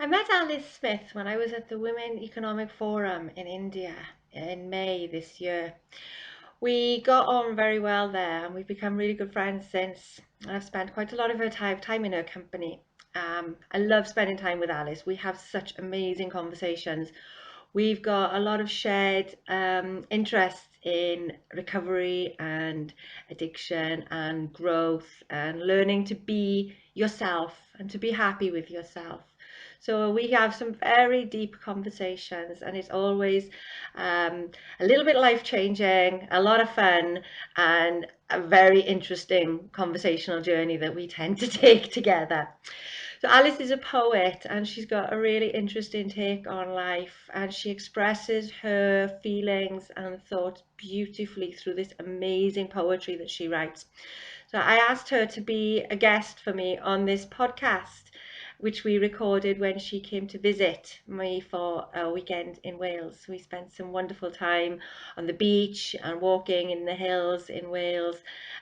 I met Alice Smith when I was at the Women Economic Forum in India in May this year. We got on very well there and we've become really good friends since. And I've spent quite a lot of her time in her company. I love spending time with Alice. We have such amazing conversations. We've got a lot of shared interests in recovery and addiction and growth and learning to be yourself and to be happy with yourself. So we have some very deep conversations, and it's always a little bit life changing, a lot of fun, and a very interesting conversational journey that we tend to take together. So Alice is a poet and she's got a really interesting take on life, and she expresses her feelings and thoughts beautifully through this amazing poetry that she writes. So I asked her to be a guest for me on this podcast, which we recorded when she came to visit me for a weekend in Wales. We spent some wonderful time on the beach and walking in the hills in Wales,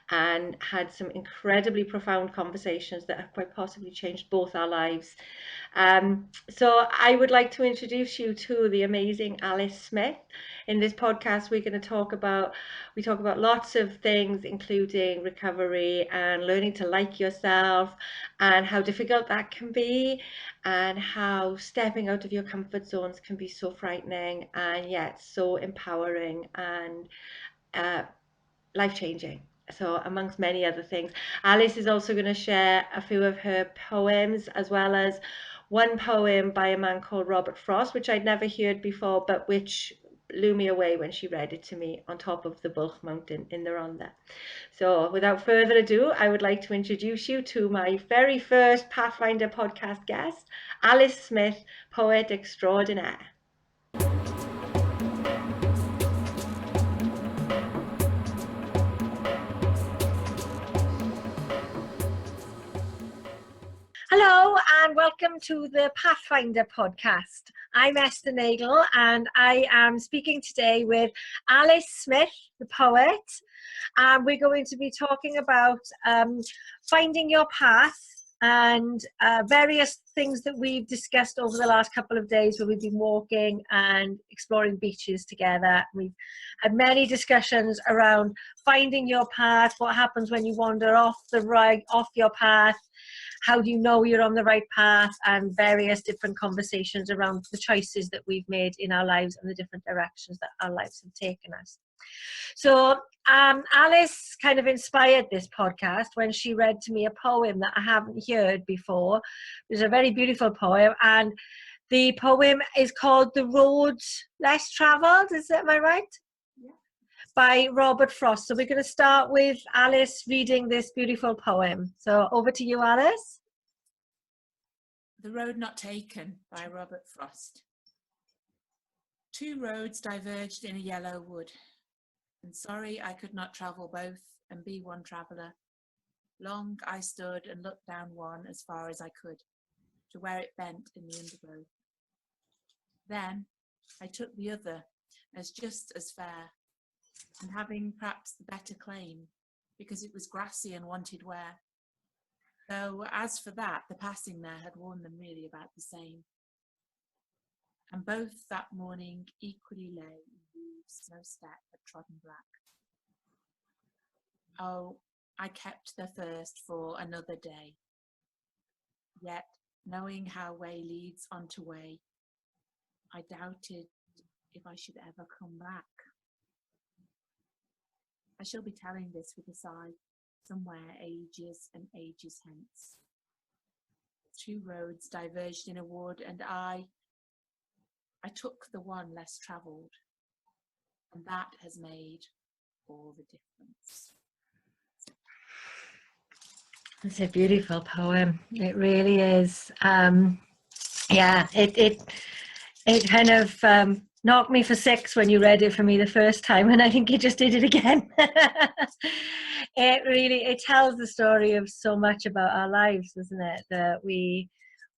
and had some incredibly profound conversations that have quite possibly changed both our lives. So I would like to introduce you to the amazing Alice Smith. In this podcast, we talk about lots of things, including recovery and learning to like yourself, and how difficult that can be, and how stepping out of your comfort zones can be so frightening and yet so empowering and life-changing. So amongst many other things, Alice is also going to share a few of her poems, as well as one poem by a man called Robert Frost, which I'd never heard before, but which blew me away when she read it to me on top of the Bulch Mountain in the Rhondda. So without further ado, I would like to introduce you to my very first Pathfinder podcast guest, Alice Smith, poet extraordinaire. Hello and welcome to the Pathfinder Podcast. I'm Esther Nagle and I am speaking today with Alice Smith, the poet. And we're going to be talking about finding your path and various things that we've discussed over the last couple of days where we've been walking and exploring beaches together. We've had many discussions around finding your path, what happens when you wander off your path, how do you know you're on the right path, and various different conversations around the choices that we've made in our lives and the different directions that our lives have taken us. So Alice kind of inspired this podcast when she read to me a poem that I haven't heard before. It was a very beautiful poem, and the poem is called The Road Less Travelled. Am I right? Yeah. By Robert Frost. So we're going to start with Alice reading this beautiful poem. So over to you, Alice. The Road Not Taken by Robert Frost. Two roads diverged in a yellow wood, and sorry I could not travel both and be one traveller. Long I stood and looked down one as far as I could, to where it bent in the undergrowth. Then I took the other as just as fair, and having perhaps the better claim, because it was grassy and wanted wear. Though as for that, the passing there had worn them really about the same. And both that morning equally lay in leaves no step had trodden black. Oh, I kept the first for another day. Yet, knowing how way leads on to way, I doubted if I should ever come back. I shall be telling this with a sigh, somewhere ages and ages hence. Two roads diverged in a wood, and I took the one less travelled, and that has made all the difference. It's a beautiful poem. It really is. It kind of knocked me for six when you read it for me the first time, and I think you just did it again. It tells the story of so much about our lives, doesn't it? That we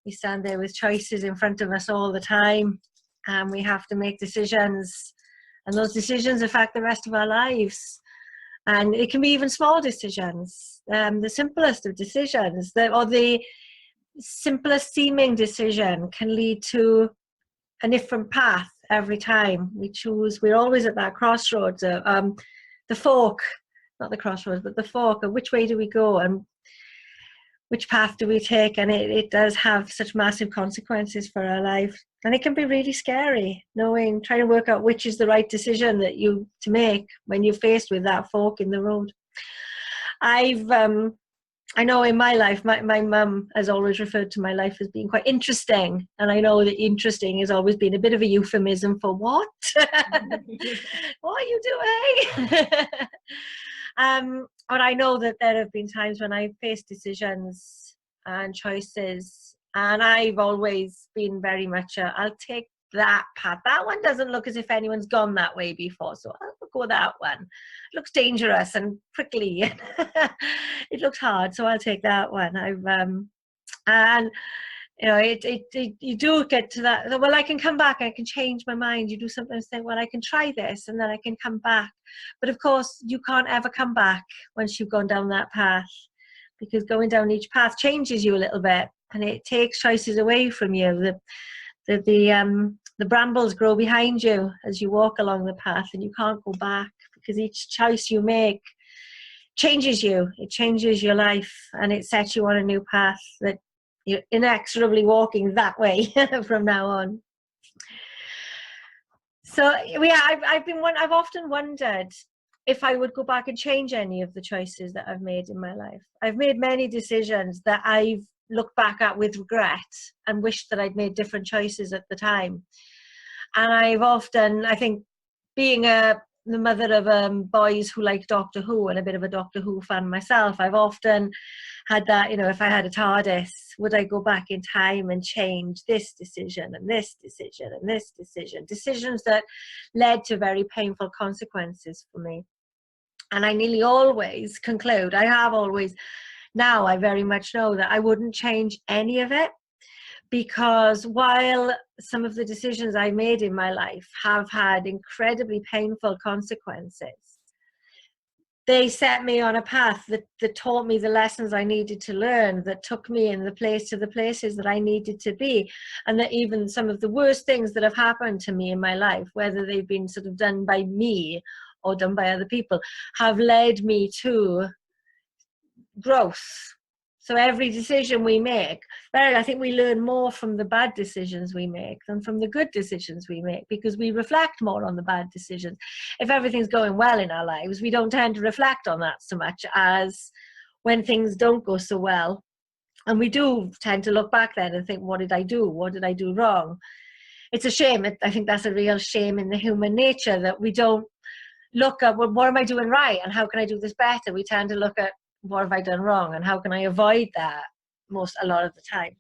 stand there with choices in front of us all the time, and we have to make decisions, and those decisions affect the rest of our lives. And it can be even small decisions, the simplest of decisions, or the simplest seeming decision can lead to a different path every time we choose. We're always at that crossroads, the fork, not the crossroads, but the fork of which way do we go and which path do we take. And it does have such massive consequences for our life. And it can be really scary trying to work out which is the right decision to make when you're faced with that fork in the road. I know in my life, my mum has always referred to my life as being quite interesting. And I know that interesting has always been a bit of a euphemism for what? What are you doing? But I know that there have been times when I've faced decisions and choices, and I've always been very much I'll take that path. That one doesn't look as if anyone's gone that way before, so I'll go that one. It looks dangerous and prickly. It looks hard, so I'll take that one. And you know, you do get to that. Well, I can come back. I can change my mind. You do something and say, well, I can try this, and then I can come back. But of course, you can't ever come back once you've gone down that path, because going down each path changes you a little bit, and it takes choices away from you. The brambles grow behind you as you walk along the path, and you can't go back, because each choice you make changes you. It changes your life, and it sets you on a new path that you're inexorably walking that way from now on. So yeah, I've often wondered if I would go back and change any of the choices that I've made in my life. I've made many decisions that I've looked back at with regret and wished that I'd made different choices at the time. And I've often, I think, being the mother of boys who like Doctor Who and a bit of a Doctor Who fan myself, I've often had that, you know, if I had a TARDIS, would I go back in time and change this decision and this decision and this decision? Decisions that led to very painful consequences for me. And I nearly always conclude, now I very much know that I wouldn't change any of it, because while some of the decisions I made in my life have had incredibly painful consequences, they set me on a path that taught me the lessons I needed to learn, that took me in the places that I needed to be. And that even some of the worst things that have happened to me in my life, whether they've been sort of done by me or done by other people, have led me to growth. So every decision we make, I think we learn more from the bad decisions we make than from the good decisions we make, because we reflect more on the bad decisions. If everything's going well in our lives, we don't tend to reflect on that so much as when things don't go so well. And we do tend to look back then and think, what did I do? What did I do wrong? It's a shame. I think that's a real shame in the human nature, that we don't look at, well, what am I doing right? And how can I do this better? We tend to look at, what have I done wrong and how can I avoid that a lot of the time.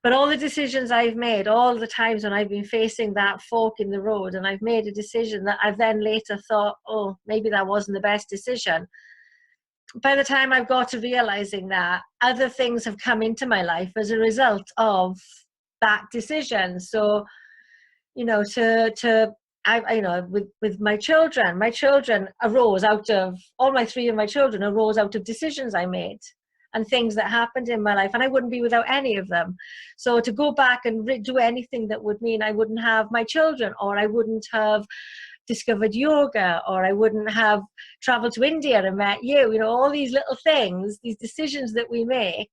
But all the decisions I've made, all the times when I've been facing that fork in the road and I've made a decision that I've then later thought, oh, maybe that wasn't the best decision, by the time I've got to realizing that, other things have come into my life as a result of that decision. So, you know, with my children arose out of, all my three of my children arose out of decisions I made and things that happened in my life, and I wouldn't be without any of them. So to go back and do anything that would mean I wouldn't have my children, or I wouldn't have discovered yoga, or I wouldn't have traveled to India and met you, you know, all these little things, these decisions that we make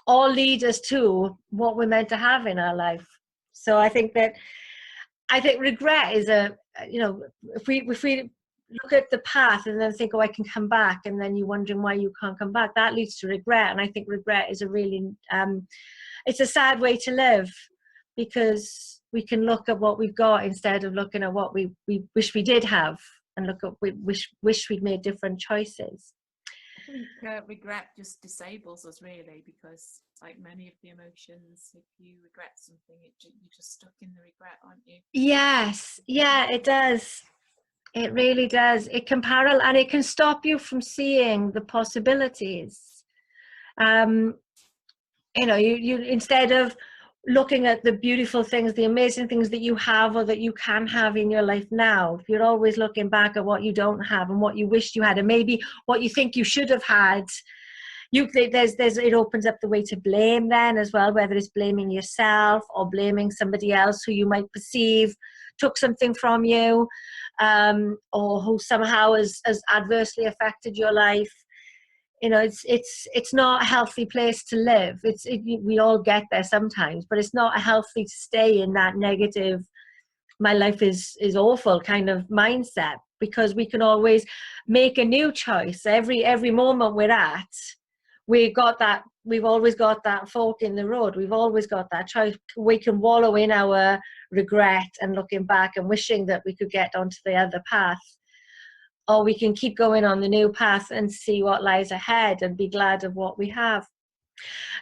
all lead us to what we're meant to have in our life. So I think regret is if we look at the path and then think, oh, I can come back, and then you're wondering why you can't come back, that leads to regret. And I think regret is a really, it's a sad way to live, because we can look at what we've got instead of looking at what we wish we did have, and wish we'd made different choices. I think regret just disables us, really, because like many of the emotions, if you regret something, you're just stuck in the regret, aren't you? Yes, yeah, it does. It really does. It can parallel, and it can stop you from seeing the possibilities. You know, you instead of looking at the beautiful things, the amazing things that you have or that you can have in your life now, if you're always looking back at what you don't have and what you wish you had, and maybe what you think you should have had, it opens up the way to blame then as well, whether it's blaming yourself or blaming somebody else who you might perceive took something from you, or who somehow has adversely affected your life. It's not a healthy place to live. We all get there sometimes, but it's not healthy to stay in that negative, my life is awful kind of mindset, because we can always make a new choice. Every moment we're at, we've always got that fork in the road. We've always got that choice. We can wallow in our regret and looking back and wishing that we could get onto the other path, or we can keep going on the new path and see what lies ahead and be glad of what we have.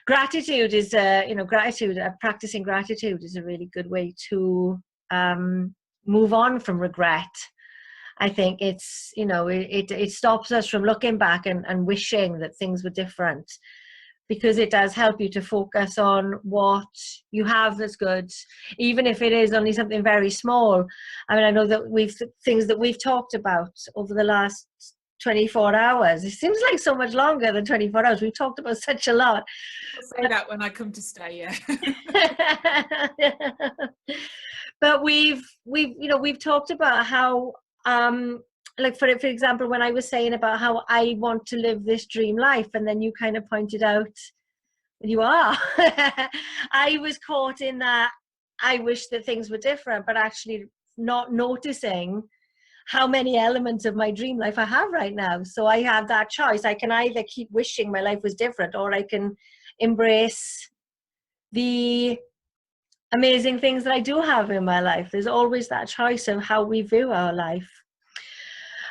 Gratitude is practicing gratitude is a really good way to move on from regret. I think it stops us from looking back and wishing that things were different, because it does help you to focus on what you have that's good, even if it is only something very small. I mean, I know that things that we've talked about over the last 24 hours. It seems like so much longer than 24 hours. We've talked about such a lot. I'll say that when I come to stay, yeah. But we've talked about how, like for example, when I was saying about how I want to live this dream life, and then you kind of pointed out you are. I was caught in that I wish that things were different, but actually not noticing how many elements of my dream life I have right now. So I have that choice. I can either keep wishing my life was different, or I can embrace the amazing things that I do have in my life. There's always that choice of how we view our life.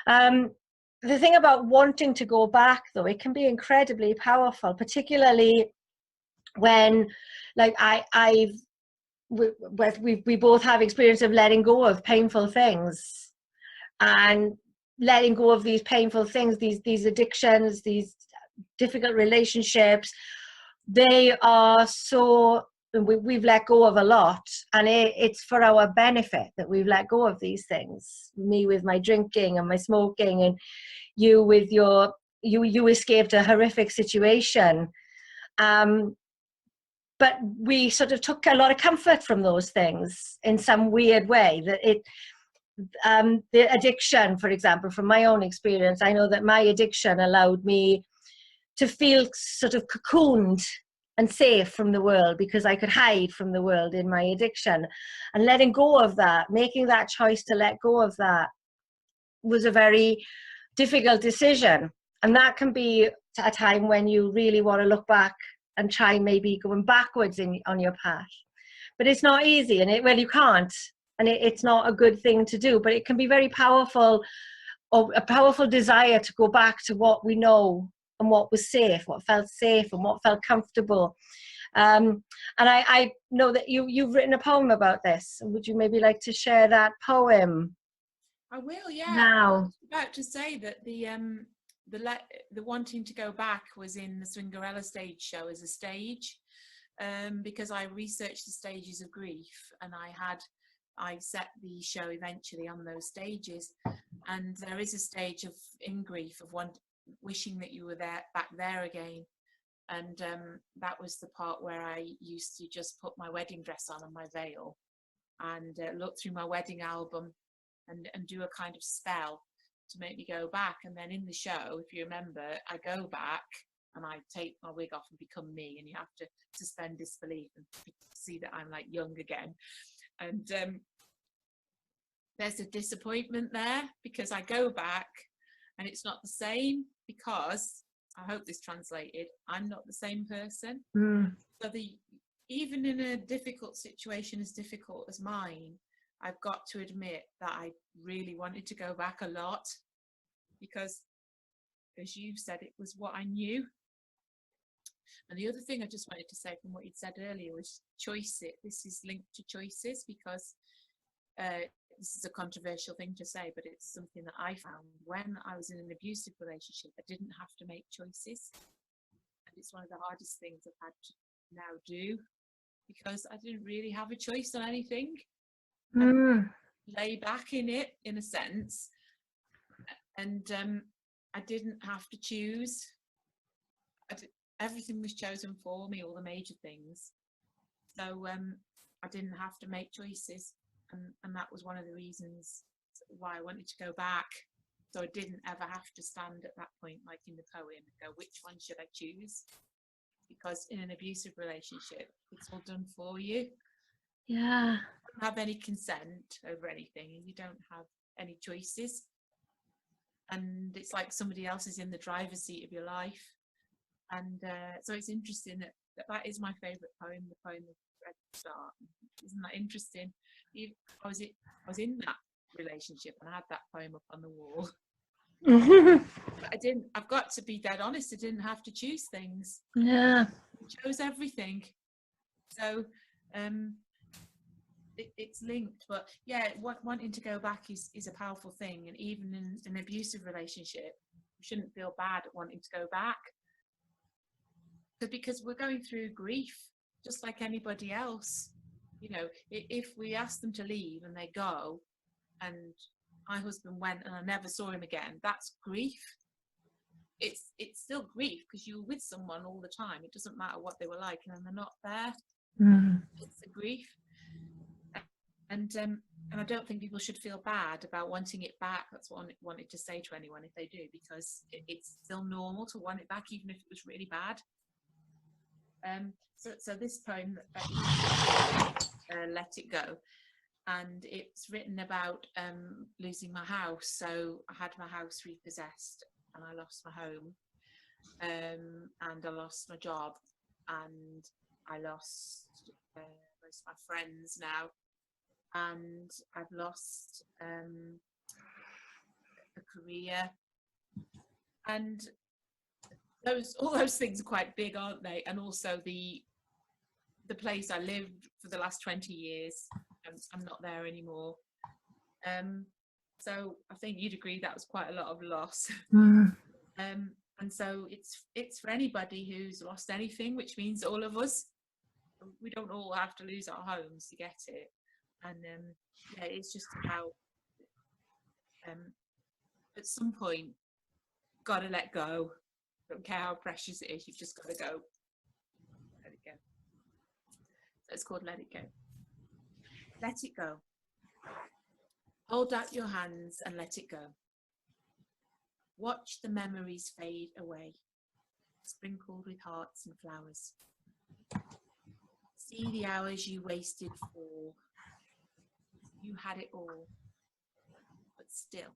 The thing about wanting to go back, though, it can be incredibly powerful, particularly when, like, we both have experience of letting go of painful things, and letting go of these painful things, these addictions, these difficult relationships. They are so, we've let go of a lot, and it's for our benefit that we've let go of these things. Me with my drinking and my smoking, and you with your, you escaped a horrific situation. But we sort of took a lot of comfort from those things in some weird way. The addiction, for example, from my own experience, I know that my addiction allowed me to feel sort of cocooned and safe from the world, because I could hide from the world in my addiction. And letting go of that, making that choice to let go of that, was a very difficult decision. And that can be a time when you really want to look back and try maybe going backwards on your path. But it's not easy, and you can't. And it's not a good thing to do, but it can be very powerful, or a powerful desire to go back to what we know and what was safe, what felt safe and what felt comfortable. And I know that you've written a poem about this. Would you maybe like to share that poem? I will, yeah. Now. I was about to say that the wanting to go back was in the Swingerella stage show as a stage, because I researched the stages of grief, and I set the show eventually on those stages. And there is a stage in grief of wishing that you were back there again. And that was the part where I used to just put my wedding dress on and my veil, and look through my wedding album and do a kind of spell to make me go back. And then in the show, if you remember, I go back and I take my wig off and become me, and you have to suspend disbelief and see that I'm like young again. And there's a disappointment there, because I go back and it's not the same, because I hope this translated, I'm not the same person. So even in a difficult situation as difficult as mine, I've got to admit that I really wanted to go back a lot, because, as you said, it was what I knew. And the other thing I just wanted to say from what you'd said earlier was choices. This is linked to choices, because this is a controversial thing to say, but it's something that I found when I was in an abusive relationship. I didn't have to make choices, and it's one of the hardest things I've had to now do, because I didn't really have a choice on anything. I lay back in it, in a sense, and I didn't have to choose. everything was chosen for me, all the major things. So I didn't have to make choices, and that was one of the reasons why I wanted to go back. So I didn't ever have to stand at that point, like in the poem, and go, which one should I choose? Because in an abusive relationship, it's all done for you. Yeah. You don't have any consent over anything, and you don't have any choices. And it's like somebody else is in the driver's seat of your life. And so it's interesting that is my favourite poem, the poem of Red Star. Isn't that interesting? I was in that relationship and I had that poem up on the wall. But I've got to be dead honest, I didn't have to choose things. Yeah. I chose everything. So it's linked, but yeah, wanting to go back is a powerful thing. And even in an abusive relationship, you shouldn't feel bad at wanting to go back, because we're going through grief just like anybody else. You know, if we ask them to leave and they go, and my husband went and I never saw him again, that's grief. It's still grief because you were with someone all the time. It doesn't matter what they were like, and then they're not there. It's a grief. And I don't think people should feel bad about wanting it back. That's what I wanted to say to anyone if they do, because it's still normal to want it back, even if it was really bad. So this poem, Let It Go, and it's written about losing my house. So I had my house repossessed and I lost my home, and I lost my job, and I lost most of my friends now, and I've lost a career, and all those things are quite big, aren't they? And also the place I lived for the last 20 years, I'm not there anymore. So I think you'd agree that was quite a lot of loss. And so it's for anybody who's lost anything, which means all of us. We don't all have to lose our homes to get it. And yeah, it's just about at some point, got to let go. Don't care how precious it is, you've just got to go. Let it go. So it's called Let It Go. Let it go. Hold out your hands and let it go. Watch the memories fade away, sprinkled with hearts and flowers. See the hours you wasted for. You had it all, but still,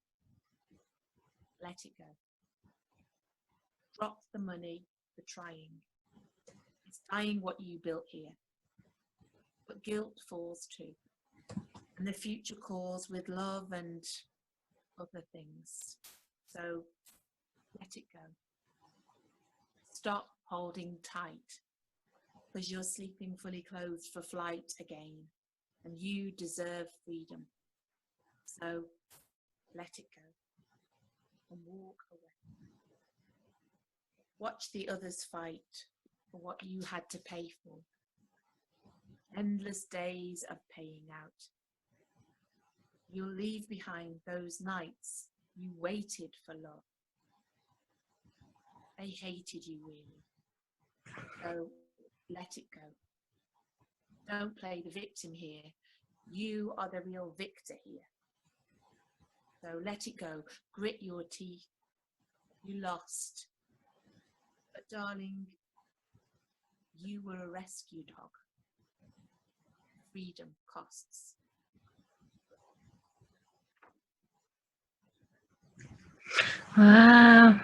let it go. Drop the money for trying. It's dying what you built here. But guilt falls too. And the future calls with love and other things. So let it go. Stop holding tight, because you're sleeping fully clothed for flight again, and you deserve freedom. So let it go and walk away. Watch the others fight for what you had to pay for. Endless days of paying out. You'll leave behind those nights you waited for love. They hated you really. So let it go. Don't play the victim here. You are the real victor here. So let it go. Grit your teeth. You lost. But darling, you were a rescue dog. Freedom costs. Wow.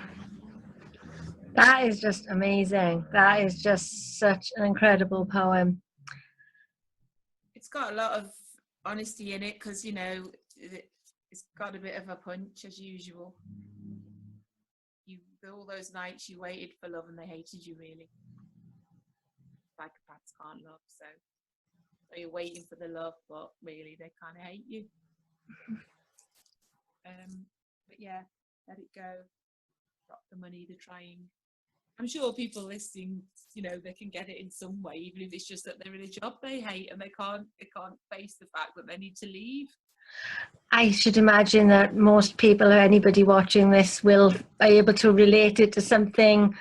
That is just amazing. That is just such an incredible poem. It's got a lot of honesty in it because, you know, it's got a bit of a punch as usual. All those nights you waited for love and they hated you really. Psychopaths can't love, so you're waiting for the love, but really they kind of hate you. But yeah, let it go. Drop the money, they're trying. I'm sure people listening, you know, they can get it in some way, even if it's just that they're in a job they hate and they can't face the fact that they need to leave. I should imagine that most people or anybody watching this will be able to relate it to something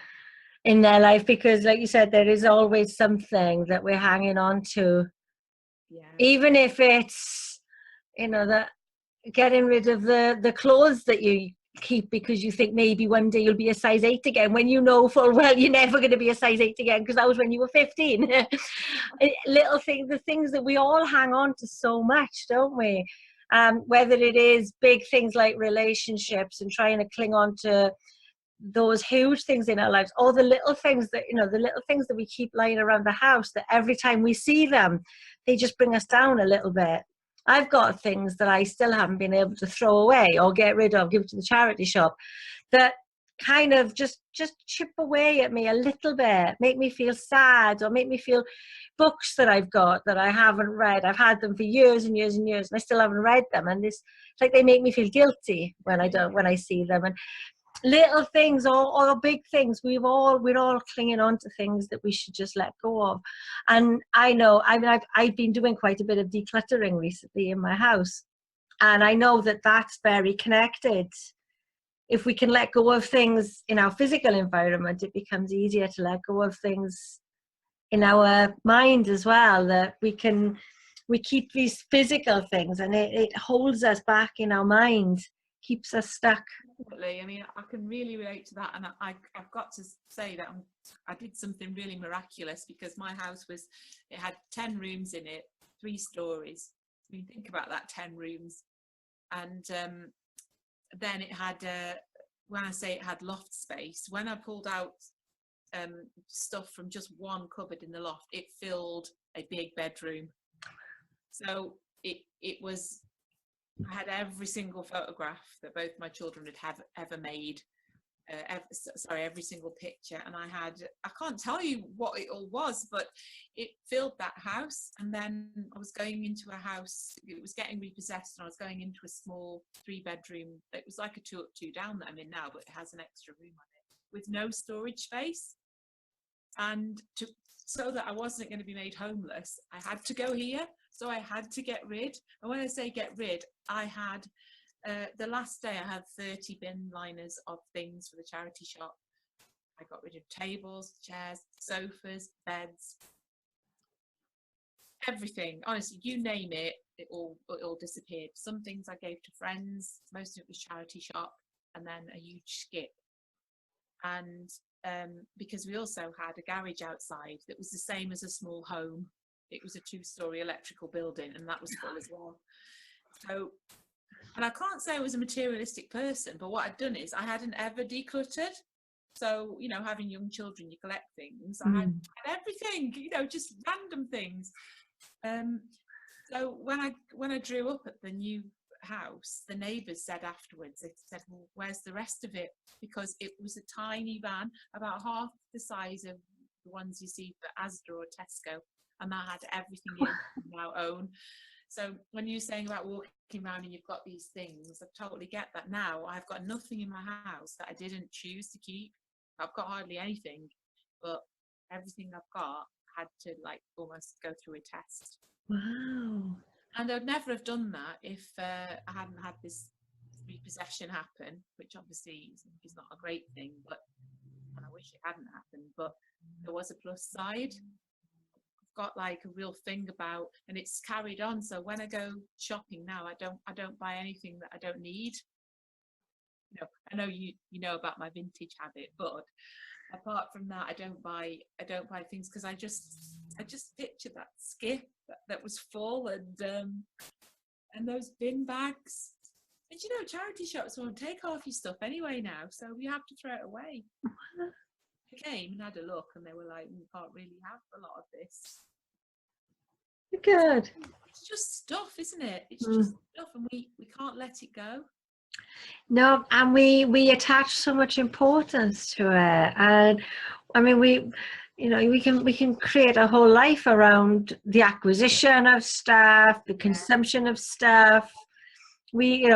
in their life, because like you said, there is always something that we're hanging on to. Yeah. Even if it's, you know, that getting rid of the clothes that you keep because you think maybe one day you'll be a size 8 again, when you know full well you're never going to be a size 8 again, because that was when you were 15. Little things, the things that we all hang on to so much, don't we? Whether it is big things like relationships and trying to cling on to those huge things in our lives, or the little things that, you know, the little things that we keep lying around the house that every time we see them, they just bring us down a little bit. I've got things that I still haven't been able to throw away or get rid of, give to the charity shop, that kind of just chip away at me a little bit, make me feel sad, or make me feel, books that I've got that I haven't read. I've had them for years and years and years, and I still haven't read them. And it's like they make me feel guilty when I see them. And little things or big things, we're all clinging on to things that we should just let go of. And I know, I mean, I've been doing quite a bit of decluttering recently in my house, and I know that that's very connected. If we can let go of things in our physical environment, it becomes easier to let go of things in our mind as well, that we keep these physical things, and it holds us back in our mind, keeps us stuck. Definitely. I mean, I can really relate to that, and I've got to say that I did something really miraculous, because my house it had 10 rooms in it, 3 stories. I mean, think about that, 10 rooms. And then it had, when I say it had loft space, when I pulled out stuff from just one cupboard in the loft, it filled a big bedroom. So it was, I had every single photograph that both my children had ever made, every single picture, and I can't tell you what it all was, but it filled that house. And then I was going into a house, it was getting repossessed, and I was going into a small 3-bedroom, it was like a 2 up 2 down that I'm in now, but it has an extra room on it with no storage space. And so that I wasn't going to be made homeless, I had to go here. So I had to get rid. And when I say get rid, I had, the last day I had 30 bin liners of things for the charity shop. I got rid of tables, chairs, sofas, beds, everything. Honestly, you name it, it all disappeared. Some things I gave to friends, most of it was charity shop, and then a huge skip. And because we also had a garage outside that was the same as a small home. It was a 2-story electrical building, and that was full as well. So, and I can't say I was a materialistic person, but what I'd done is I hadn't ever decluttered. So, you know, having young children, you collect things. I had everything, you know, just random things. So when I drew up at the new house, the neighbours said afterwards, they said, well, where's the rest of it? Because it was a tiny van, about half the size of the ones you see for Asda or Tesco. And that had everything in our own. So when you're saying about walking around and you've got these things, I totally get that now. I've got nothing in my house that I didn't choose to keep. I've got hardly anything, but everything I've got had to like almost go through a test. Wow. And I'd never have done that if I hadn't had this repossession happen, which obviously is not a great thing, but and I wish it hadn't happened, but there was a plus side. Got like a real thing about, and it's carried on. So when I go shopping now, I don't buy anything that I don't need. You know, I know you know about my vintage habit, but apart from that, I don't buy things, because I just picture that skip that was full, and those bin bags. And you know, charity shops won't take half your stuff anyway now, so we have to throw it away. I came and had a look, and they were like, we can't really have a lot of this. Good. It's just stuff, isn't it? It's just stuff, and we can't let it go. No, and we attach so much importance to it, and I mean we can create a whole life around the acquisition of stuff, the consumption of stuff. I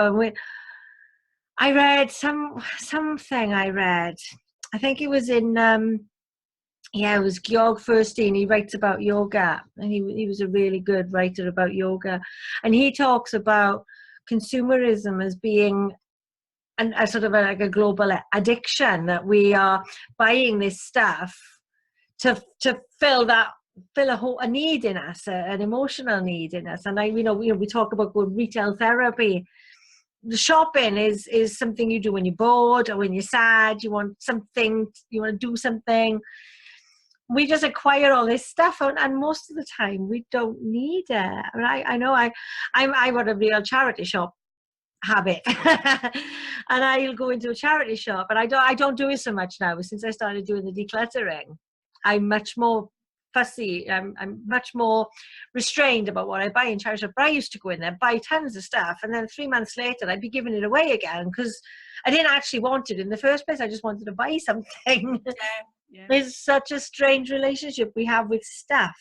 read something. I think it was in it was Georg Furstein. He writes about yoga, and he was a really good writer about yoga, and he talks about consumerism as being a sort of like a global addiction, that we are buying this stuff to fill a need in us, an emotional need in us. And we talk about good retail therapy. The shopping is something you do when you're bored or when you're sad. You want something, you want to do something. We just acquire all this stuff, and most of the time we don't need it. I mean, I know I got a real charity shop habit, and I'll go into a charity shop, and I don't do it so much now since I started doing the decluttering. I'm much more fussy. I'm much more restrained about what I buy in charity shop. But I used to go in there, buy tons of stuff, and then 3 months later I'd be giving it away again because I didn't actually want it in the first place. I just wanted to buy something. Yeah. There's such a strange relationship we have with stuff.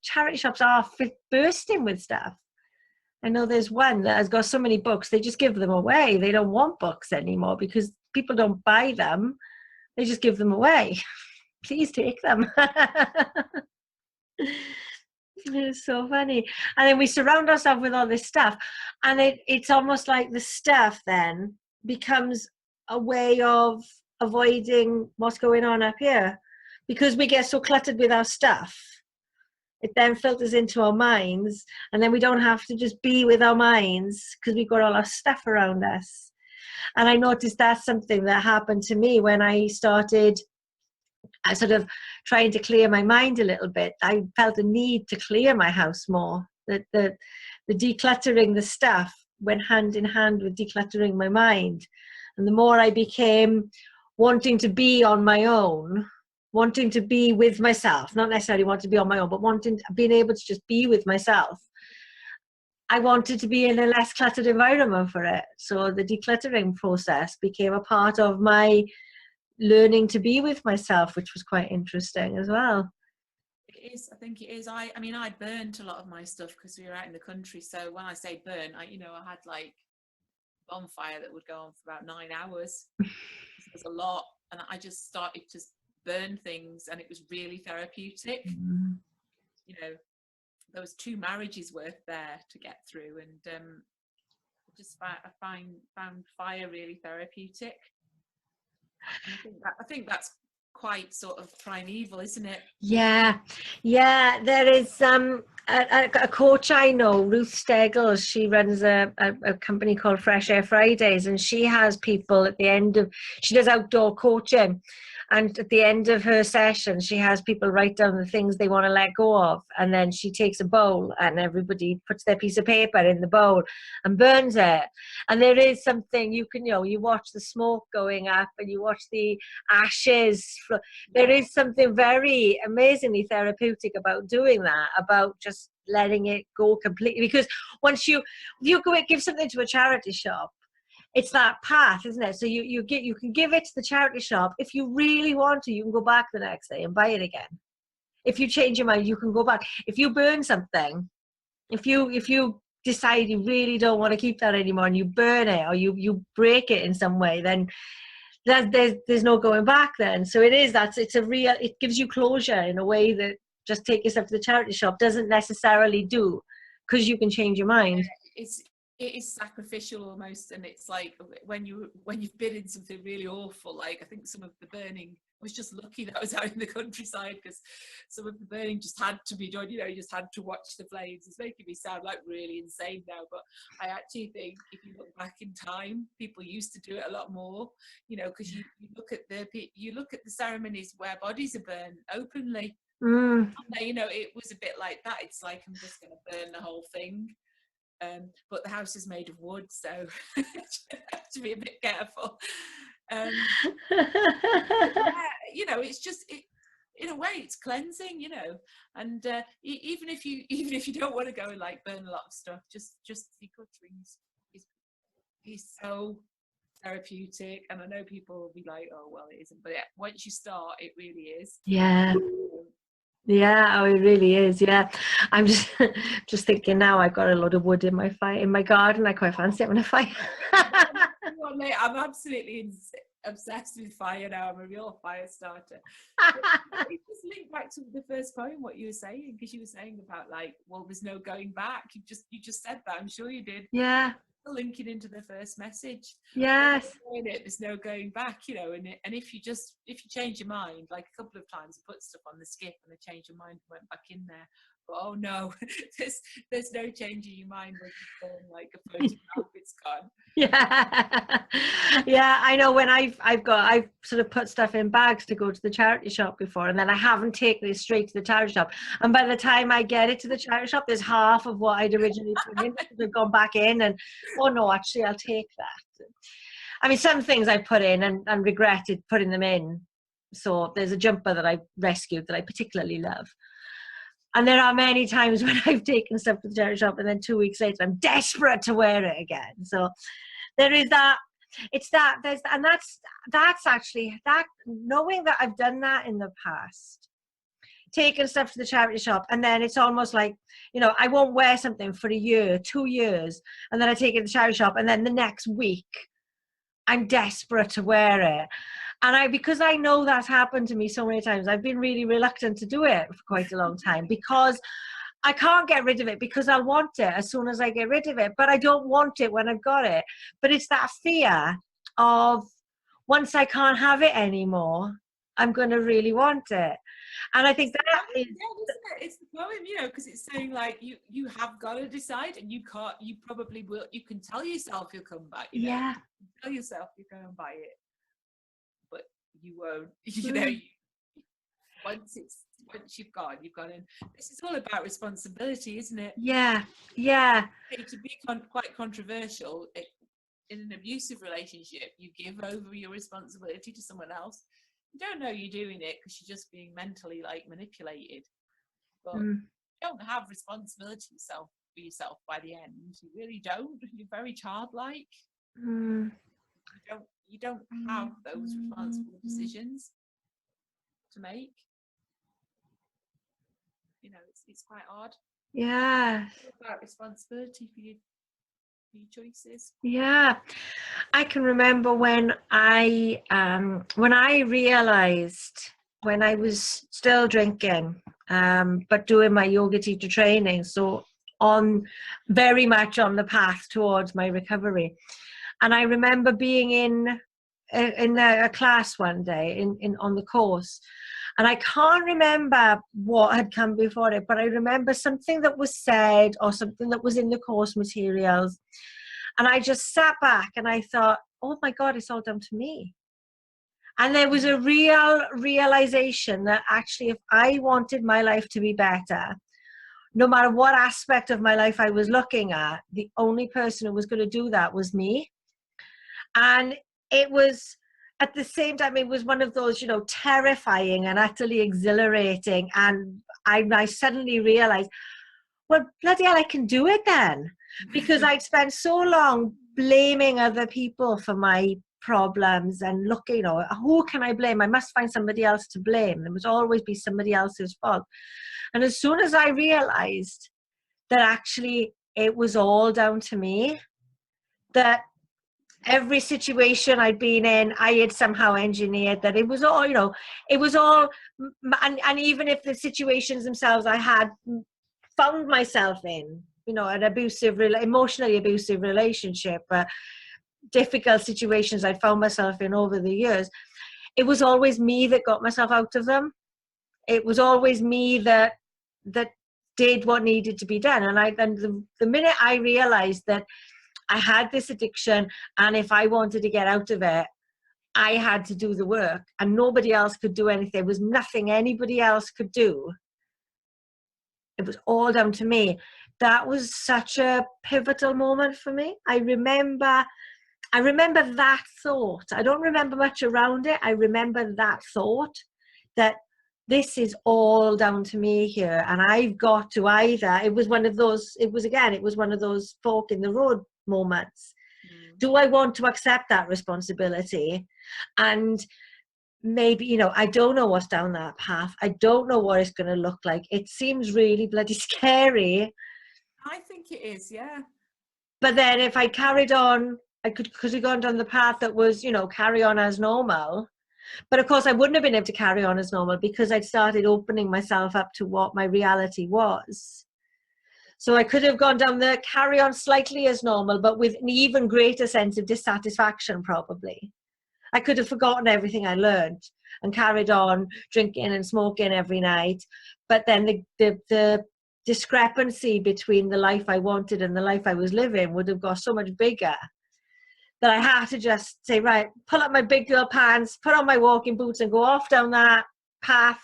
Charity shops are bursting with stuff. I know there's one that has got so many books, they just give them away. They don't want books anymore because people don't buy them. They just give them away. Please take them. It's so funny. And then we surround ourselves with all this stuff, and it's almost like the stuff then becomes a way of avoiding what's going on up here, because we get so cluttered with our stuff. It then filters into our minds, and then we don't have to just be with our minds because we've got all our stuff around us. And I noticed that's something that happened to me when I started sort of trying to clear my mind a little bit. I felt a need to clear my house more. The decluttering the stuff went hand in hand with decluttering my mind. And the more I became wanting to be on my own, wanting to be with myself, not necessarily want to be on my own, but being able to just be with myself, I wanted to be in a less cluttered environment for it. So the decluttering process became a part of my learning to be with myself, which was quite interesting as well. It is. I think it is. I mean, I burnt a lot of my stuff because we were out in the country. So when I say burn, I had like bonfire that would go on for about 9 hours. It was a lot, and I just started to burn things, and it was really therapeutic. Mm-hmm. There was 2 marriages worth there to get through, and I found fire really therapeutic. And I think that's quite sort of primeval, isn't it? Yeah. There is a coach I know, Ruth Stegel. She runs a company called Fresh Air Fridays, and she has people at the end of, she does outdoor coaching, and at the end of her session she has people write down the things they want to let go of, and then she takes a bowl and everybody puts their piece of paper in the bowl and burns it. And there is something you watch the smoke going up and you watch the ashes. There is something very amazingly therapeutic about doing that, about just letting it go completely. Because once you go give something to a charity shop, it's that path, isn't it? So you can give it to the charity shop. If you really want to, you can go back the next day and buy it again. If you change your mind, you can go back. If you burn something, if you decide you really don't want to keep that anymore and you burn it or you break it in some way, then there's no going back then. So it gives you closure in a way that just take yourself to the charity shop doesn't necessarily do, because you can change your mind. It is sacrificial almost, and it's like when you've been in something really awful, like I think some of the burning, I was just lucky that I was out in the countryside because some of the burning just had to be done, you just had to watch the flames. It's making me sound like really insane now, but I actually think if you look back in time, people used to do it a lot more, because you look at the ceremonies where bodies are burned openly. And, it was a bit like that. It's like, I'm just going to burn the whole thing. But the house is made of wood, so you have to be a bit careful. It's just in a way it's cleansing, and even if you don't want to go and like burn a lot of stuff, just decluttering is so therapeutic. And I know people will be like, oh well, it isn't, but once you start, it really is. Yeah, it really is. Yeah, I'm just thinking now. I've got a lot of wood in my garden. I quite fancy having a fire. I'm absolutely obsessed with fire now. I'm a real fire starter. It just linked back to the first poem, what you were saying, because you were saying about like, well, there's no going back. You just said that. I'm sure you did. Yeah. linking into the first message. Yes. There's no going back, you know. And if you change your mind, like a couple of times, I put stuff on the skip and I changed your mind and went back in there. But oh no, there's no changing your mind when you turn like a photograph. It's gone. Yeah. Yeah, I know when I've sort of put stuff in bags to go to the charity shop before, and then I haven't taken it straight to the charity shop, and by the time I get it to the charity shop, there's half of what I'd originally put in because I've gone back in, and oh no, actually I'll take that. I mean, some things I put in and regretted putting them in. So there's a jumper that I rescued that I particularly love. And there are many times when I've taken stuff to the charity shop and then 2 weeks later I'm desperate to wear it again. So there is that. It's that. And that's actually that, knowing that I've done that in the past, taken stuff to the charity shop, and then it's almost like, you know, I won't wear something for a year, 2 years, and then I take it to the charity shop, and then the next week I'm desperate to wear it. And because I know that's happened to me so many times, I've been really reluctant to do it for quite a long time, because I can't get rid of it, because I'll want it as soon as I get rid of it, but I don't want it when I've got it. But it's that fear of, once I can't have it anymore, I'm going to really want it. And I think that is... Yeah, it's the poem, you know, because it's saying like you have got to decide, and you probably will. You can tell yourself you'll come back. You know? Yeah. You can tell yourself you're going to buy it, but you won't. You know, once you've gone. And this is all about responsibility, isn't it? Yeah. Yeah. To be quite controversial, in an abusive relationship, you give over your responsibility to someone else. You don't know you're doing it because you're just being mentally like manipulated, but you don't have responsibility for yourself by the end. You really don't. You're very childlike. You don't have those responsible decisions to make. You know, it's quite odd. Yeah. It's about responsibility for your choices. Yeah, I can remember when I realized, when I was still drinking, but doing my yoga teacher training, so very much on the path towards my recovery. And I remember being in a class one day on the course, and I can't remember what had come before it, but I remember something that was said or something that was in the course materials. And I just sat back and I thought, oh my God, it's all down to me. And there was a realization that actually, if I wanted my life to be better, no matter what aspect of my life I was looking at, the only person who was going to do that was me. And it was, at the same time, it was one of those, you know, terrifying and utterly exhilarating. And I suddenly realized, well, bloody hell, I can do it then. Because I'd spent so long blaming other people for my problems and looking, you know, who can I blame? I must find somebody else to blame. There must always be somebody else's fault. And as soon as I realized that actually it was all down to me, that every situation I'd been in, I had somehow engineered, that it was all, you know, it was all, and even if the situations themselves I had found myself in, you know, an emotionally abusive relationship, difficult situations I'd found myself in over the years, it was always me that got myself out of them. It was always me that did what needed to be done. And the minute I realized that I had this addiction, and if I wanted to get out of it, I had to do the work, and nobody else could do anything. There was nothing anybody else could do. It was all down to me. That was such a pivotal moment for me. I remember that thought. I don't remember much around it. I remember that thought, that this is all down to me here, and I've got to either, it was one of those fork in the road moments. Do I want to accept that responsibility? And maybe, you know, I don't know what's down that path. I don't know what it's going to look like. It seems really bloody scary. I think it is, yeah. But then if I carried on, I could have gone down the path that was, you know, carry on as normal. But of course, I wouldn't have been able to carry on as normal because I'd started opening myself up to what my reality was. So I could have gone down the carry on slightly as normal, but with an even greater sense of dissatisfaction, probably. I could have forgotten everything I learned and carried on drinking and smoking every night. But then the discrepancy between the life I wanted and the life I was living would have got so much bigger that I had to just say, right, pull up my big girl pants, put on my walking boots and go off down that path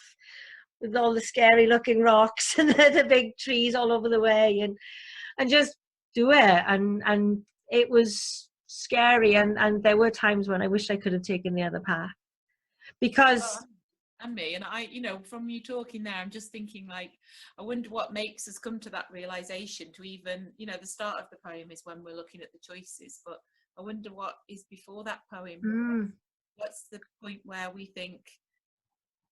with all the scary looking rocks and the big trees all over the way, and just do it. And it was scary, and there were times when I wished I could have taken the other path, because and me, and I, from you talking there, I'm just thinking, like, I wonder what makes us come to that realization to even, the start of the poem is when we're looking at the choices, but I wonder what is before that poem. What's the point where we think,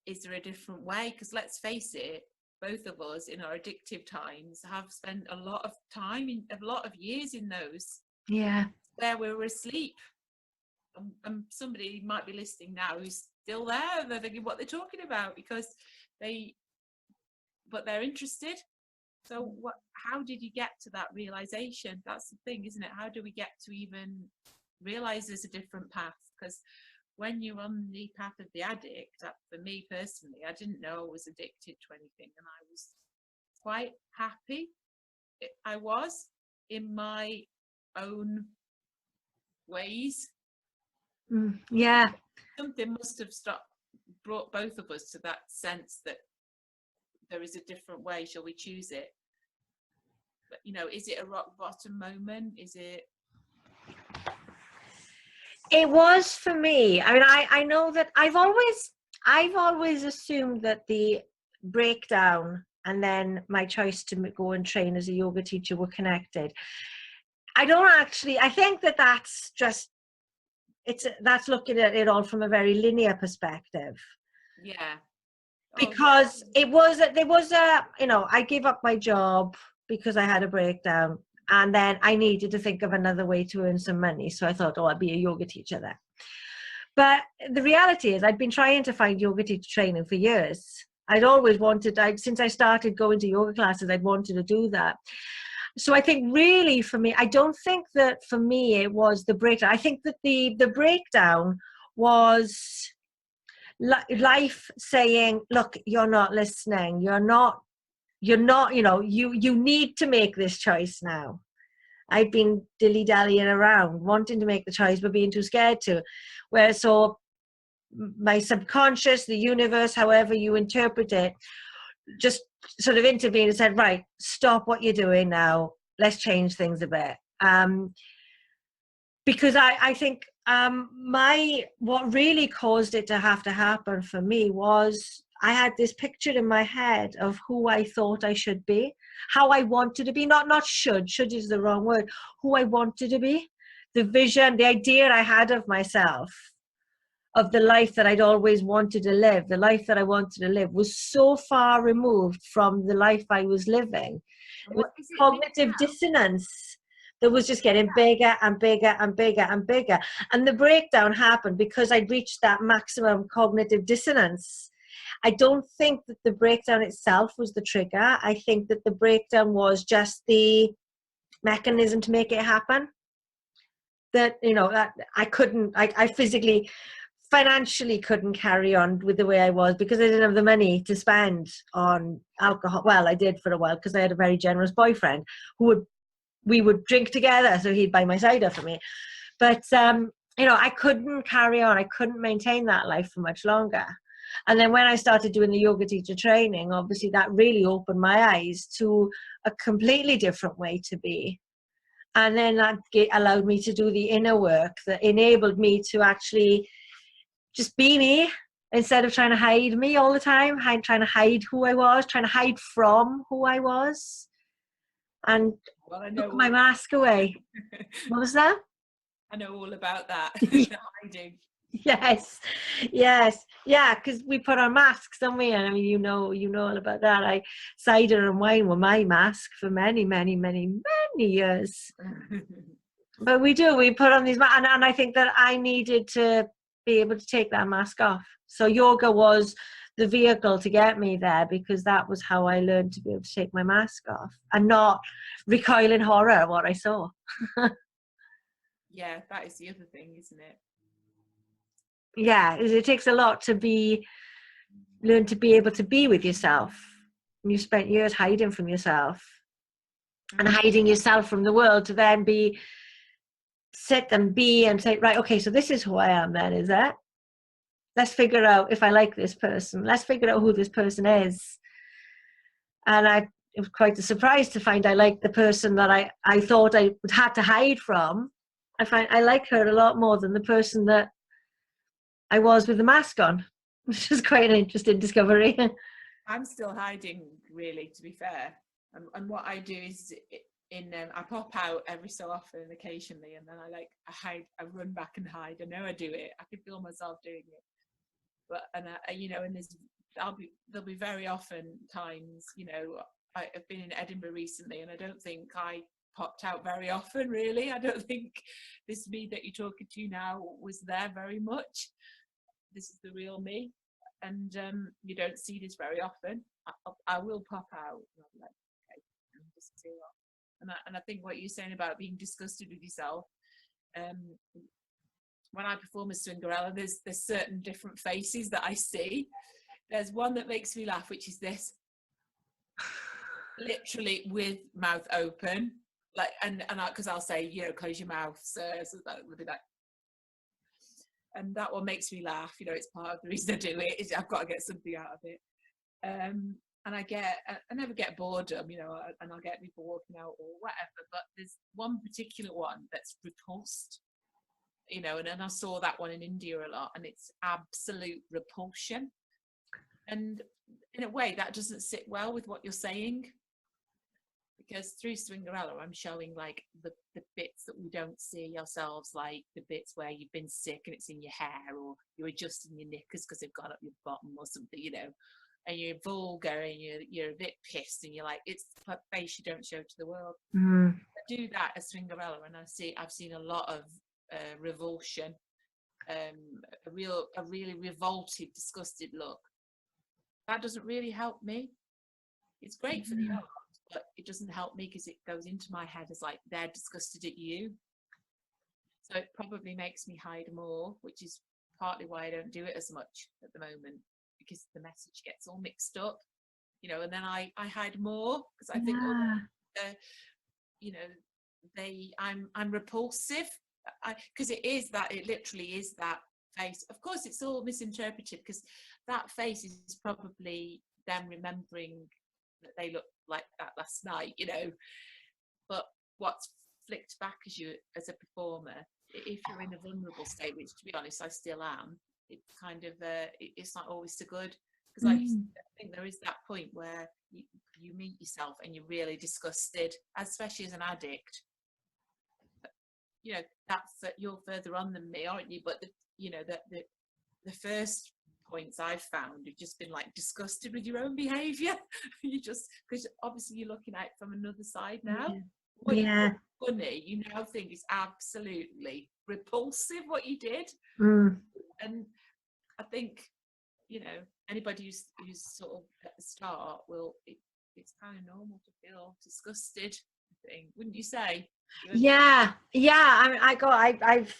is there a different way? Because let's face it, both of us in our addictive times have spent a lot of time, a lot of years in those, where we were asleep. And somebody might be listening now who's still there, and they're thinking what they're talking about, because but they're interested. So how did you get to that realization? That's the thing, isn't it? How do we get to even realize there's a different path? Because when you're on the path of the addict, for me personally, I didn't know I was addicted to anything, and I was quite happy. I was in my own ways. Something must have brought both of us to that sense that there is a different way. Shall we choose it? But is it a rock bottom moment? Is it? It was for me. I mean, I know that I've always assumed that the breakdown and then my choice to go and train as a yoga teacher were connected. I think that's just, that's looking at it all from a very linear perspective. Yeah. Because there was I gave up my job because I had a breakdown, and then I needed to think of another way to earn some money. So I thought, I'll be a yoga teacher then. But the reality is I'd been trying to find yoga teacher training for years. I'd always wanted, since I started going to yoga classes, I'd wanted to do that. So I think really for me, I don't think that for me it was the breakdown. I think that the breakdown was life saying, look, you're not listening. You're not, you need to make this choice now. I've been dilly-dallying around, wanting to make the choice, but being too scared to. So my subconscious, the universe, however you interpret it, just sort of intervened and said, right, stop what you're doing now. Let's change things a bit. Because I think what really caused it to have to happen for me was I had this picture in my head of who I thought I should be, how I wanted to be, not should is the wrong word, who I wanted to be, the vision, the idea I had of myself, of the life that I'd always wanted to live. The life that I wanted to live was so far removed from the life I was living. It was cognitive dissonance that was just getting bigger and bigger and bigger and bigger. And the breakdown happened because I'd reached that maximum cognitive dissonance. I don't think that the breakdown itself was the trigger. I think that the breakdown was just the mechanism to make it happen. That, that I physically, financially couldn't carry on with the way I was because I didn't have the money to spend on alcohol. Well, I did for a while because I had a very generous boyfriend we would drink together, so he'd buy my cider for me. But, I couldn't carry on. I couldn't maintain that life for much longer. And then when I started doing the yoga teacher training, obviously that really opened my eyes to a completely different way to be. And then that allowed me to do the inner work that enabled me to actually just be me instead of trying to hide me all the time, trying to hide who I was, trying to hide from who I was. And took my mask away. What was that? I know all about that. Hiding. Yes, yeah, because we put on masks, don't we? And I mean, you know all about that. Cider and wine were my mask for many, many, many, many years. But we put on these masks, and I think that I needed to be able to take that mask off. So yoga was the vehicle to get me there, because that was how I learned to be able to take my mask off and not recoil in horror at what I saw. Yeah, that is the other thing, isn't it? Yeah, it takes a lot to learn to be able to be with yourself. You spent years hiding from yourself and hiding yourself from the world, to then sit and be and say, right, okay, so this is who I am then, is it? Let's figure out if I like this person. Let's figure out who this person is. And it was quite a surprise to find I liked the person that I thought I had to hide from. I find I like her a lot more than the person that I was with the mask on, which is quite an interesting discovery. I'm still hiding, really, to be fair. And what I do is I pop out every so often, occasionally, and then I hide. I run back and hide. I know I do it. I can feel myself doing it. But and there'll be very often times, I've been in Edinburgh recently, and I don't think I popped out very often, really. I don't think this me that you're talking to now was there very much. This is the real me, and you don't see this very often. I will pop out, and I'm like, okay, I'm just see what. And I think what you're saying about being disgusted with yourself, when I perform as Swingerella, there's certain different faces that I see. There's one that makes me laugh, which is this, literally with mouth open, like, and because I'll say, close your mouth, so that would be like, and that one makes me laugh. It's part of the reason I do it. Is I've got to get something out of it. And I never get boredom, and I'll get people walking out or whatever. But there's one particular one that's repulsed. And I saw that one in India a lot, and it's absolute repulsion. And in a way, that doesn't sit well with what you're saying, because through Swingerella, I'm showing like the bits that we don't see ourselves, like the bits where you've been sick and it's in your hair, or you're adjusting your knickers because they've gone up your bottom or something, and you're vulgar and you're a bit pissed, and you're like, it's a face you don't show to the world. I do that as Swingerella, and I've seen a lot of revulsion, a really revolted, disgusted look. That doesn't really help me. It's great for the art, but it doesn't help me because it goes into my head as like they're disgusted at you. So it probably makes me hide more, which is partly why I don't do it as much at the moment, because the message gets all mixed up, and then I hide more because I think, I'm repulsive. Because it literally is that face. Of course, it's all misinterpreted, because that face is probably them remembering that they looked like that last night, But what's flicked back as a performer, if you're in a vulnerable state, which to be honest I still am, it's kind of it's not always so good, because I think there is that point where you meet yourself and you're really disgusted, especially as an addict. That's you're further on than me, aren't you? But the first points I've found, you've just been like disgusted with your own behaviour. You just, because obviously you're looking at it from another side now. Yeah. Funny, you now think it's absolutely repulsive what you did. And I think anybody who's sort of at the start it's kind of normal to feel disgusted, I think, wouldn't you say? Yeah. I've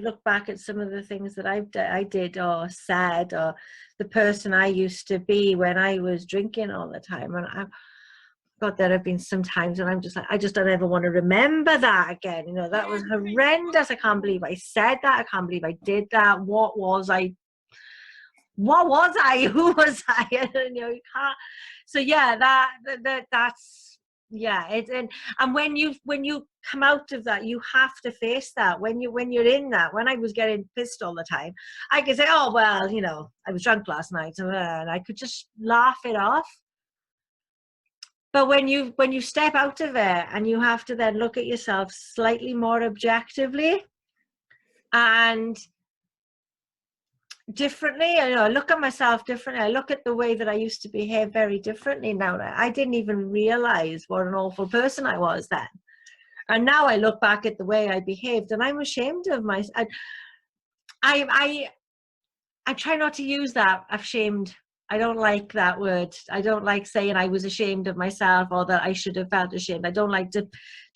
looked back at some of the things that I did or said, or the person I used to be when I was drinking all the time, and there have been some times when I'm just like, I just don't ever want to remember that again. That was horrendous. I can't believe I said that. I can't believe I did that. What was I? Who was I? You can't. So yeah, that's. Yeah, and when you come out of that, you have to face that. When you're in that, when I was getting pissed all the time, I could say, oh well, I was drunk last night, and I could just laugh it off. But when you step out of it, and you have to then look at yourself slightly more objectively and differently, I look at myself differently. I look at the way that I used to behave very differently now. I didn't even realize what an awful person I was then, and now I look back at the way I behaved, and I'm ashamed of myself. I try not to use that. Ashamed. I don't like that word. I don't like saying I was ashamed of myself or that I should have felt ashamed. I don't like to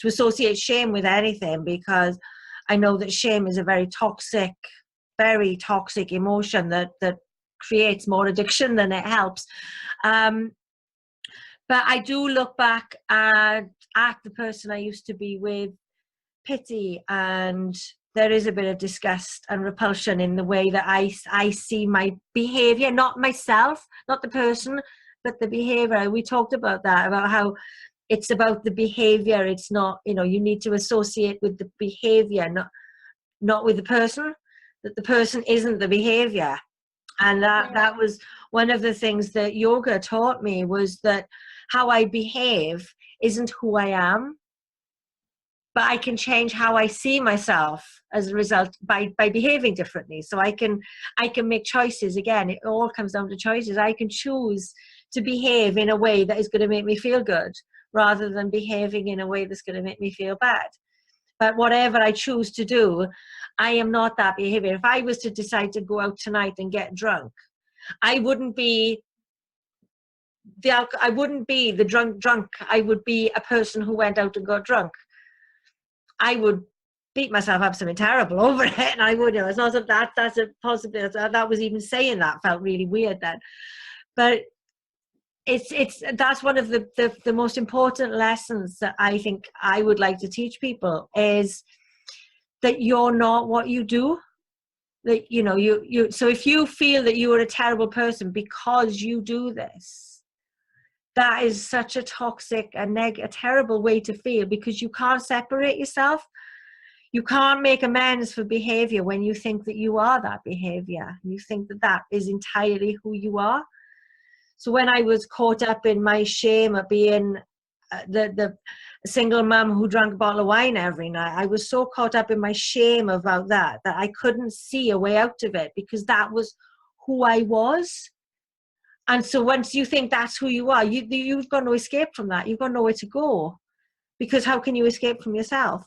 associate shame with anything, because I know that shame is a very toxic emotion that creates more addiction than it helps. But I do look back at the person I used to be with pity, and there is a bit of disgust and repulsion in the way that I see my behavior, not myself, not the person, but the behavior. We talked about that, about how it's about the behavior. It's not, you need to associate with the behavior, not with the person, that the person isn't the behavior. And that was one of the things that yoga taught me, was that how I behave isn't who I am, but I can change how I see myself as a result by behaving differently. So I can make choices. Again, it all comes down to choices. I can choose to behave in a way that is going to make me feel good, rather than behaving in a way that's going to make me feel bad. But whatever I choose to do, I am not that behavior. If I was to decide to go out tonight and get drunk, I wouldn't be the drunk. I would be a person who went out and got drunk. I would beat myself up something terrible over it, and I would, it's not that that's a possibility. That was even saying that felt really weird then. But that's one of the most important lessons that I think I would like to teach people, is that you're not what you do. That you so if you feel that you are a terrible person because you do this, that is such a toxic and a terrible way to feel, because you can't separate yourself. You can't make amends for behavior when you think that you are that behavior. You think that that is entirely who you are. So when I was caught up in my shame of being the single mum who drank a bottle of wine every night, I was so caught up in my shame about that I couldn't see a way out of it, because that was who I was. And so once you think that's who you are, you've got no escape from that. You've got nowhere to go, because how can you escape from yourself?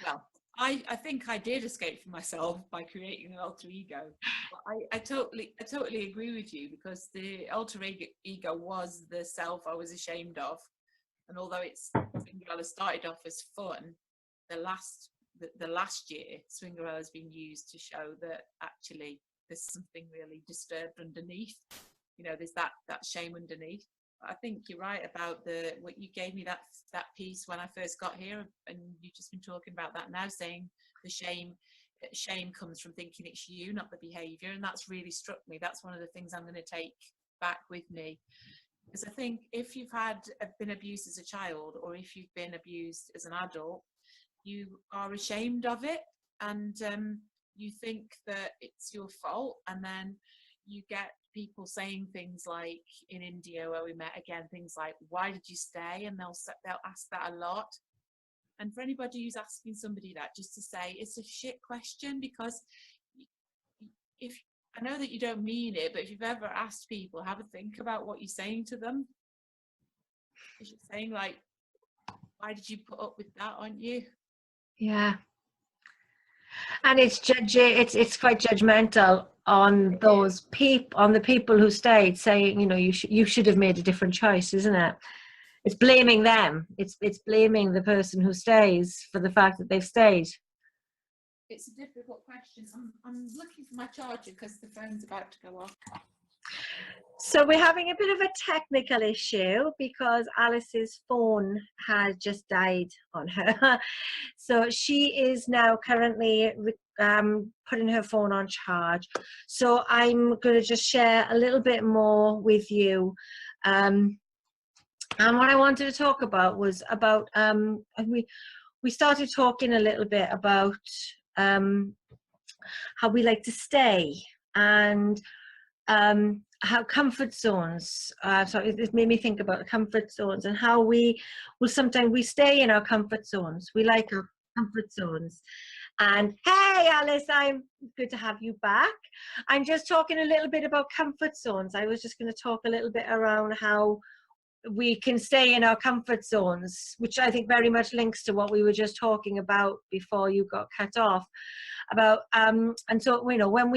Well, I think I did escape from myself by creating an alter ego. But I totally agree with you, because the alter ego was the self I was ashamed of. And although Swingerella started off as fun, the last year Swingerella has been used to show that actually there's something really disturbed underneath. There's that shame underneath. I think you're right about what you gave me, that piece when I first got here, and you've just been talking about that now, saying the shame comes from thinking it's you, not the behavior. And that's really struck me. That's one of the things I'm going to take back with me, because I think if you've been abused as a child, or if you've been abused as an adult, you are ashamed of it, and you think that it's your fault. And then you get people saying things like, in India where we met, again, things like, why did you stay? And they'll ask that a lot. And for anybody who's asking somebody that, just to say it's a shit question, because if I know that you don't mean it, but if you've ever asked people, have a think about what you're saying to them. You're saying like, why did you put up with that, aren't you? Yeah. And it's quite judgmental on those the people who stayed, saying, you should have made a different choice, isn't it? It's blaming them. It's blaming the person who stays for the fact that they've stayed. It's a difficult question. I'm looking for my charger because the phone's about to go off. So we're having a bit of a technical issue, because Alice's phone has just died on her. So she is now currently putting her phone on charge. So I'm going to just share a little bit more with you. And what I wanted to talk about was about, we started talking a little bit about how we like to stay, and how comfort zones, so it made me think about comfort zones, and how sometimes we stay in our comfort zones. We like our comfort zones. And hey, Alice, I'm good to have you back. I'm just talking a little bit about comfort zones. I was just going to talk a little bit around how we can stay in our comfort zones, which I think very much links to what we were just talking about before you got cut off. About and so when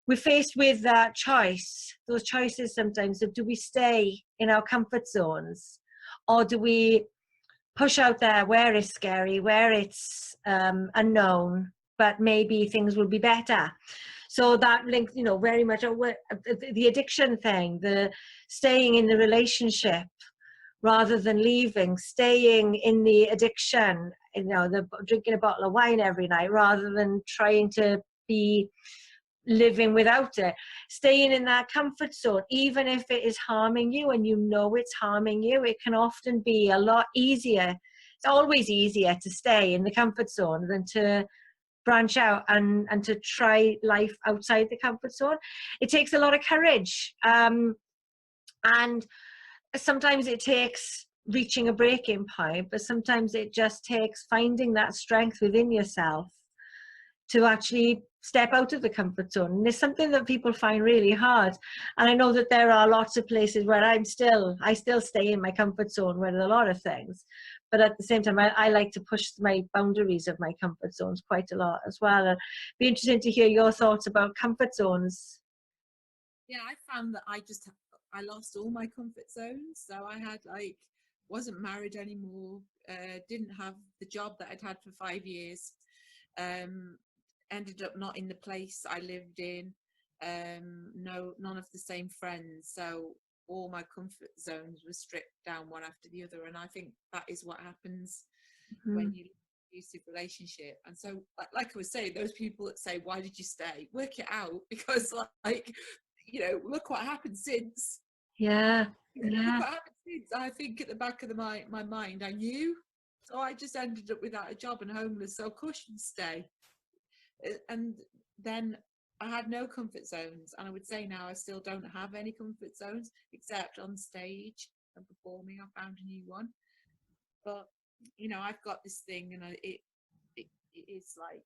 we're faced with that choice, those choices sometimes of, do we stay in our comfort zones, or do we push out there where it's scary, where it's unknown, but maybe things will be better. So that links, you know, very much the addiction thing, the staying in the relationship rather than leaving, staying in the addiction, you know, the drinking a bottle of wine every night rather than trying to be living without it, staying in that comfort zone, even if it is harming you and you know it's harming you. It can often be a lot easier. It's always easier to stay in the comfort zone than to branch out and to try life outside the comfort zone. It takes a lot of courage, and sometimes it takes reaching a breaking point, but sometimes it just takes finding that strength within yourself to actually step out of the comfort zone. And it's something that people find really hard. And I know that there are lots of places where I still stay in my comfort zone with a lot of things. But at the same time, I like to push my boundaries of my comfort zones quite a lot as well. And it'd be interesting to hear your thoughts about comfort zones. Yeah, I found that I lost all my comfort zones. So I had wasn't married anymore, didn't have the job that I'd had for 5 years, ended up not in the place I lived in, none of the same friends. So all my comfort zones were stripped down one after the other. And I think that is what happens when you live in an abusive relationship. And so, like I was saying, those people that say, why did you stay? Work it out, because look what happened since. Yeah. Look what happened since. I think at the back of my mind, I knew. So I just ended up without a job and homeless. So of course you'd stay. And then I had no comfort zones, and I would say now I still don't have any comfort zones except on stage and performing. I found a new one, but I've got this thing, and it's like,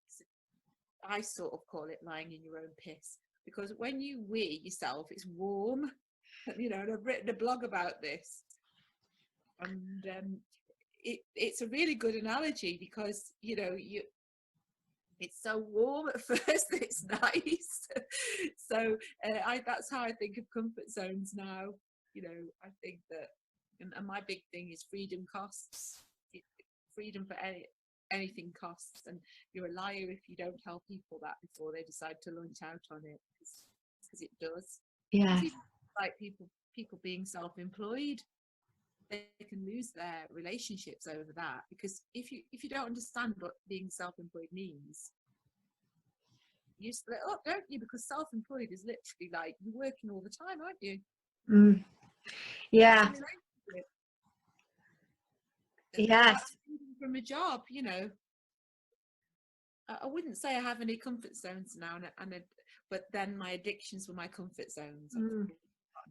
I sort of call it lying in your own piss, because when you weigh yourself, it's warm. And I've written a blog about this, and it's a really good analogy, because it's so warm at first that it's nice. So that's how I think of comfort zones now. I think that, and my big thing is freedom costs. Freedom for anything costs, and you're a liar if you don't tell people that before they decide to launch out on it, because it does. Yeah. Like people being self-employed, they can lose their relationships over that, because if you don't understand what being self-employed means, you split up, don't you? Because self-employed is literally like you're working all the time, aren't you? Yeah. Yes. From a job, I wouldn't say I have any comfort zones now, but then my addictions were my comfort zones. I've forgotten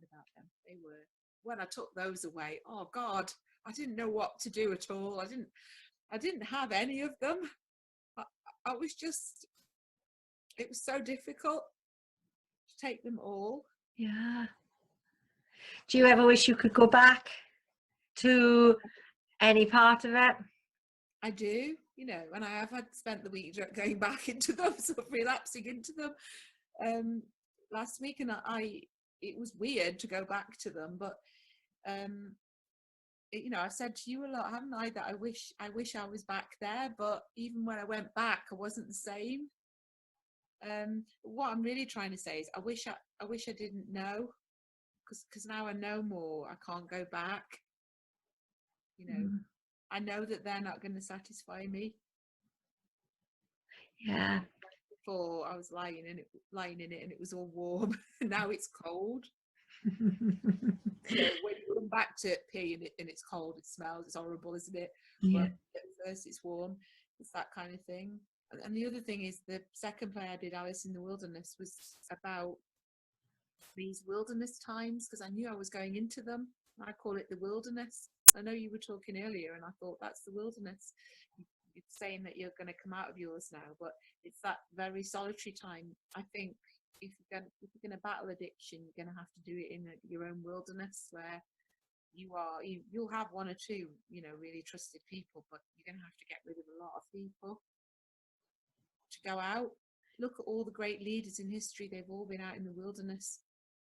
about them. They were. When I took those away, oh God, I didn't know what to do at all. I didn't have any of them. I was just, it was so difficult to take them all. Yeah. Do you ever wish you could go back to any part of it? I do, and I have spent the week going back into them, sort of relapsing into them last week, and it was weird to go back to them, but I've said to you a lot, haven't I, that I wish I was back there, but even when I went back, I wasn't the same. What I'm really trying to say is I wish I didn't know, because now I know more. I can't go back. I know that they're not going to satisfy me. Yeah. Before I was lying in it and it was all warm. Now it's cold. When you come back to pee and it's cold, it smells, it's horrible, isn't it? Yeah. But at first it's warm. It's that kind of thing. And the other thing is, the second play I did, Alice in the Wilderness, was about these wilderness times, because I knew I was going into them. I call it the wilderness. I know you were talking earlier, and I thought that's the wilderness. You're saying that you're going to come out of yours now, but it's that very solitary time. I think if you're going to battle addiction, you're going to have to do it in your own wilderness, where you'll have one or two, really trusted people, but you're going to have to get rid of a lot of people to go out. look at all the great leaders in history, they've all been out in the wilderness.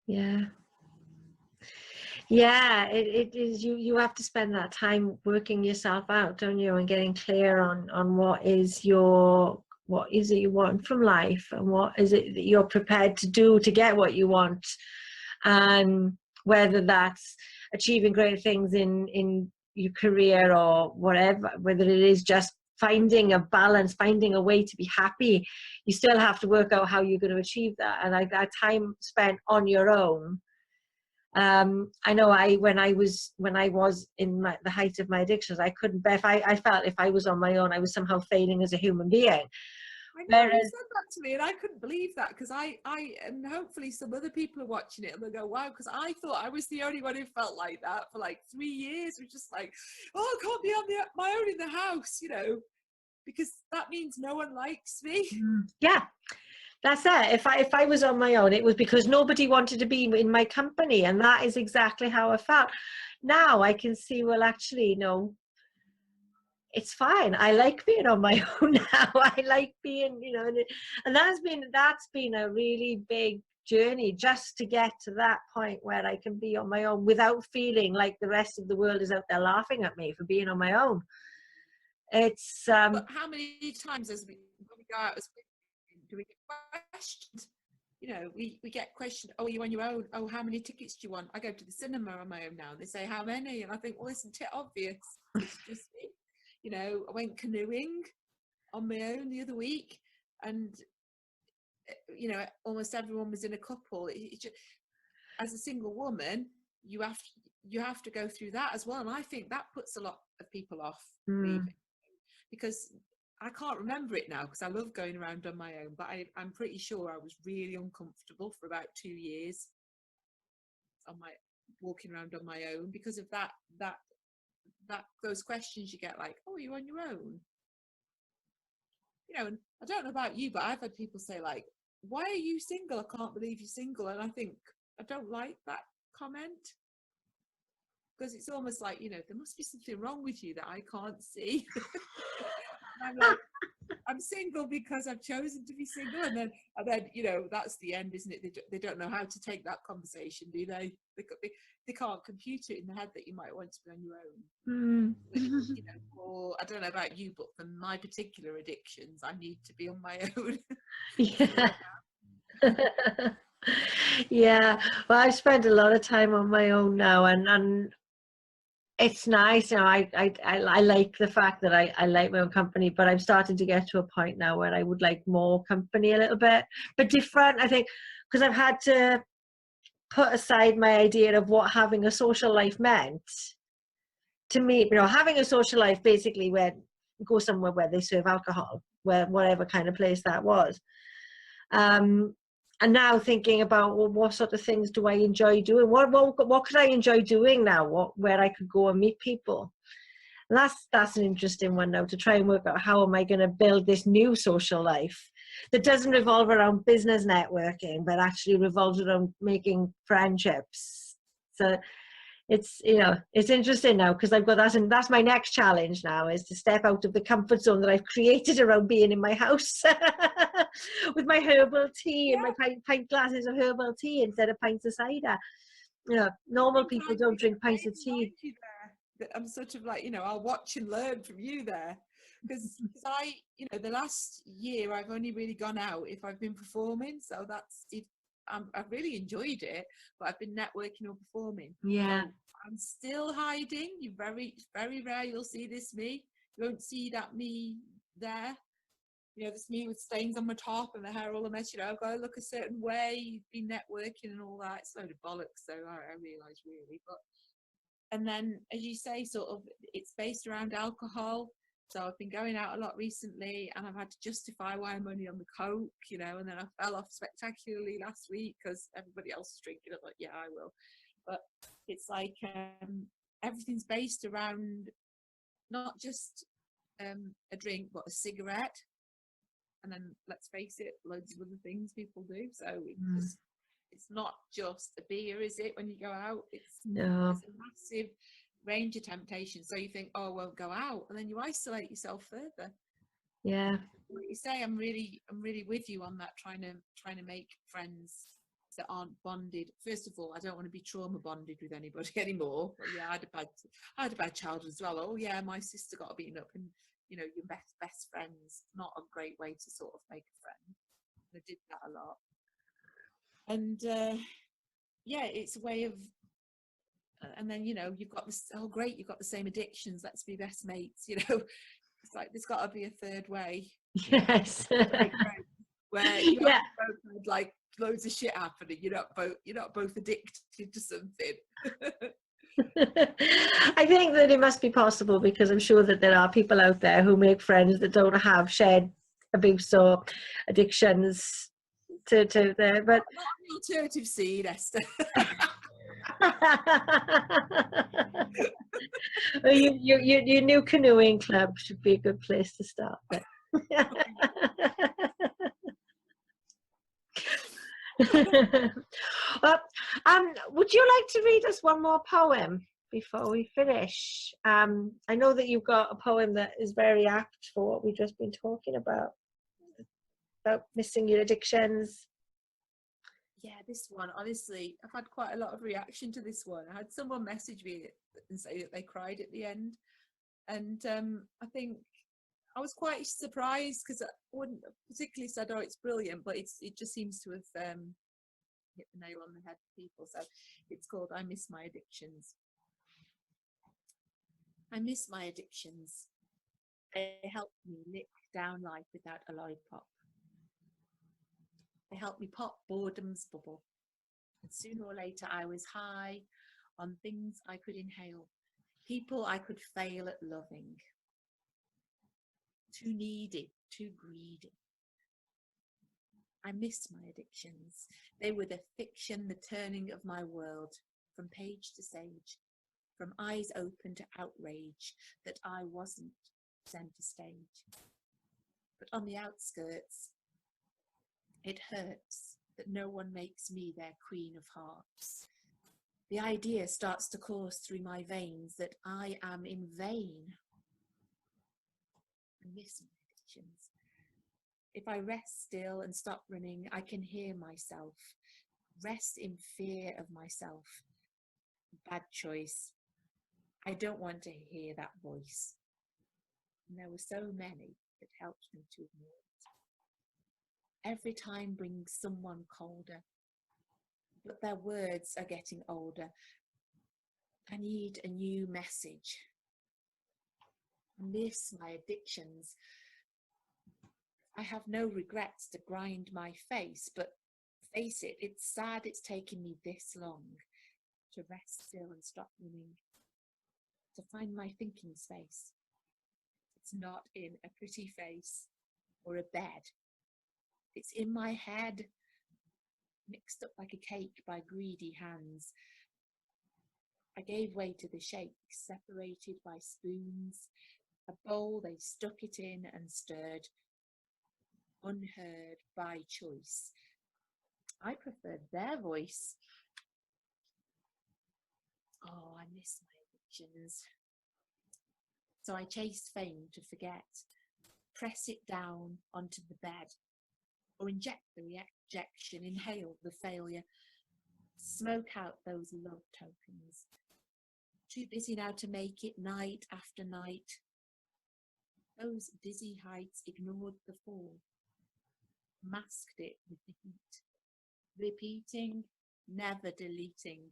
Yeah. Yeah, it is. You have to spend that time working yourself out, don't you, and getting clear on what is it you want from life, and what is it that you're prepared to do to get what you want, and whether that's achieving great things in your career or whatever, whether it is just finding a balance, finding a way to be happy. You still have to work out how you're going to achieve that, and like that time spent on your own. I know when I was in the height of my addictions, I couldn't bear, I felt if I was on my own, I was somehow failing as a human being. I know, you said that to me, and I couldn't believe that, because I and hopefully some other people are watching it and they'll go, wow, because I thought I was the only one who felt like that for like 3 years. We're just like, oh, I can't be on my own in the house, you know, because that means no one likes me. Yeah. That's it. If I was on my own, it was because nobody wanted to be in my company, and that is exactly how I felt. Now I can see, well, actually, no, it's fine. I like being on my own now. I like being, you know, and that's been a really big journey, just to get to that point where I can be on my own without feeling like the rest of the world is out there laughing at me for being on my own. It's But how many times when we go out as women, do we get questioned? You know, we get questioned, oh, are you on your own? Oh, how many tickets do you want? I go to the cinema on my own now. They say, how many? And I think, well, isn't it obvious? It's just me. You know, I went canoeing on my own the other week, and, you know, almost everyone was in a couple. As a single woman, you have to go through that as well. And I think that puts a lot of people off leaving, because I can't remember it now, because I love going around on my own, but I'm pretty sure I was really uncomfortable for about 2 years walking around on my own, because of that those questions you get, like, oh, are you on your own? You know, and I don't know about you, but I've had people say, like, why are you single? I can't believe you're single. And I think, I don't like that comment, because it's almost like, you know, there must be something wrong with you that I can't see. I'm like, I'm single because I've chosen to be single, and then you know, that's the end, isn't it? They don't know how to take that conversation, do they? They can't compute it in their head that you might want to be on your own. You know, or I don't know about you, but for my particular addictions, I need to be on my own. Yeah. Yeah. Well, I've spent a lot of time on my own now, and it's nice. You know, I like the fact that I like my own company, but I'm starting to get to a point now where I would like more company a little bit, but different, I think, because I've had to put aside my idea of what having a social life meant to me. You know, having a social life basically where you go somewhere where they serve alcohol, where whatever kind of place that was. And now thinking about, well, what sort of things do I enjoy doing? What could I enjoy doing now? Where I could go and meet people? And that's an interesting one now, to try and work out how am I going to build this new social life that doesn't revolve around business networking, but actually revolves around making friendships. So it's, you know, it's interesting now, because I've got that's my next challenge now, is to step out of the comfort zone that I've created around being in my house with my herbal tea and my pint glasses of herbal tea instead of pints of cider. You know, normal people don't drink pints of tea. I'm sort of like, you know, I'll watch and learn from you there, because I, you know, the last year I've only really gone out if I've been performing, so that's it. I've really enjoyed it, but I've been networking or performing. Yeah. So I'm still hiding. You very rare you'll see me. You won't see that me there. You know, this me with stains on my top and the hair all a mess. You know, I've got to look a certain way, be networking and all that. It's a load of bollocks, though, I realise, really. But and then, as you say, sort of, it's based around alcohol. So I've been going out a lot recently, and I've had to justify why I'm only on the coke, you know, and then I fell off spectacularly last week because everybody else is drinking. I'm like, yeah, I will. But it's like everything's based around not just a drink, but a cigarette. And then, let's face it, loads of other things people do. So it's not just a beer, is it, when you go out? It's a massive range of temptation. So you think, oh, well, go out, and then you isolate yourself further. Yeah. Like you say, I'm really with you on that. Trying to make friends that aren't bonded. First of all, I don't want to be trauma bonded with anybody anymore. But yeah, I had a bad childhood as well. Oh yeah, my sister got beaten up, and you know, your best friends, not a great way to sort of make a friend. I did that a lot, and yeah, it's a way of. And then, you know, you've got this, oh great, you've got the same addictions, let's be best mates, you know. It's like there's got to be a third way. Yes. Where you Yeah. both had like loads of shit happening, you're not both addicted to something. I think that it must be possible, because I'm sure that there are people out there who make friends that don't have shared abuse or addictions to their, but Not the alternative scene, Esther. well, your new canoeing club should be a good place to start. Well, would you like to read us one more poem before we finish? I know that you've got a poem that is very apt for what we've just been talking about missing your addictions. Yeah, this one, honestly, I've had quite a lot of reaction to this one. I had someone message me and say that they cried at the end. And I think I was quite surprised, because I wouldn't particularly said, oh, it's brilliant, but it just seems to have hit the nail on the head for people. So it's called I Miss My Addictions. I miss my addictions. They help me lick down life without a lollipop. They helped me pop boredom's bubble. And sooner or later I was high on things I could inhale, people I could fail at loving. Too needy, too greedy. I miss my addictions. They were the fiction, the turning of my world, from page to sage, from eyes open to outrage that I wasn't centre stage. But on the outskirts, it hurts that no one makes me their queen of hearts. The idea starts to course through my veins that I am in vain. I miss my addictions. If I rest still and stop running, I can hear myself. Rest in fear of myself. Bad choice. I don't want to hear that voice. And there were so many that helped me to ignore it. Every time brings someone colder, but their words are getting older. I need a new message. I miss my addictions. I have no regrets to grind my face, but face it, it's sad it's taken me this long to rest still and stop running, to find my thinking space. It's not in a pretty face or a bed. It's in my head, mixed up like a cake by greedy hands. I gave way to the shakes, separated by spoons, a bowl they stuck it in and stirred, unheard by choice. I preferred their voice. Oh, I miss my addictions. So I chased fame to forget, press it down onto the bed, or inject the rejection, inhale the failure, smoke out those love tokens. Too busy now to make it night after night. Those dizzy heights ignored the fall, masked it with the heat, repeating, never deleting.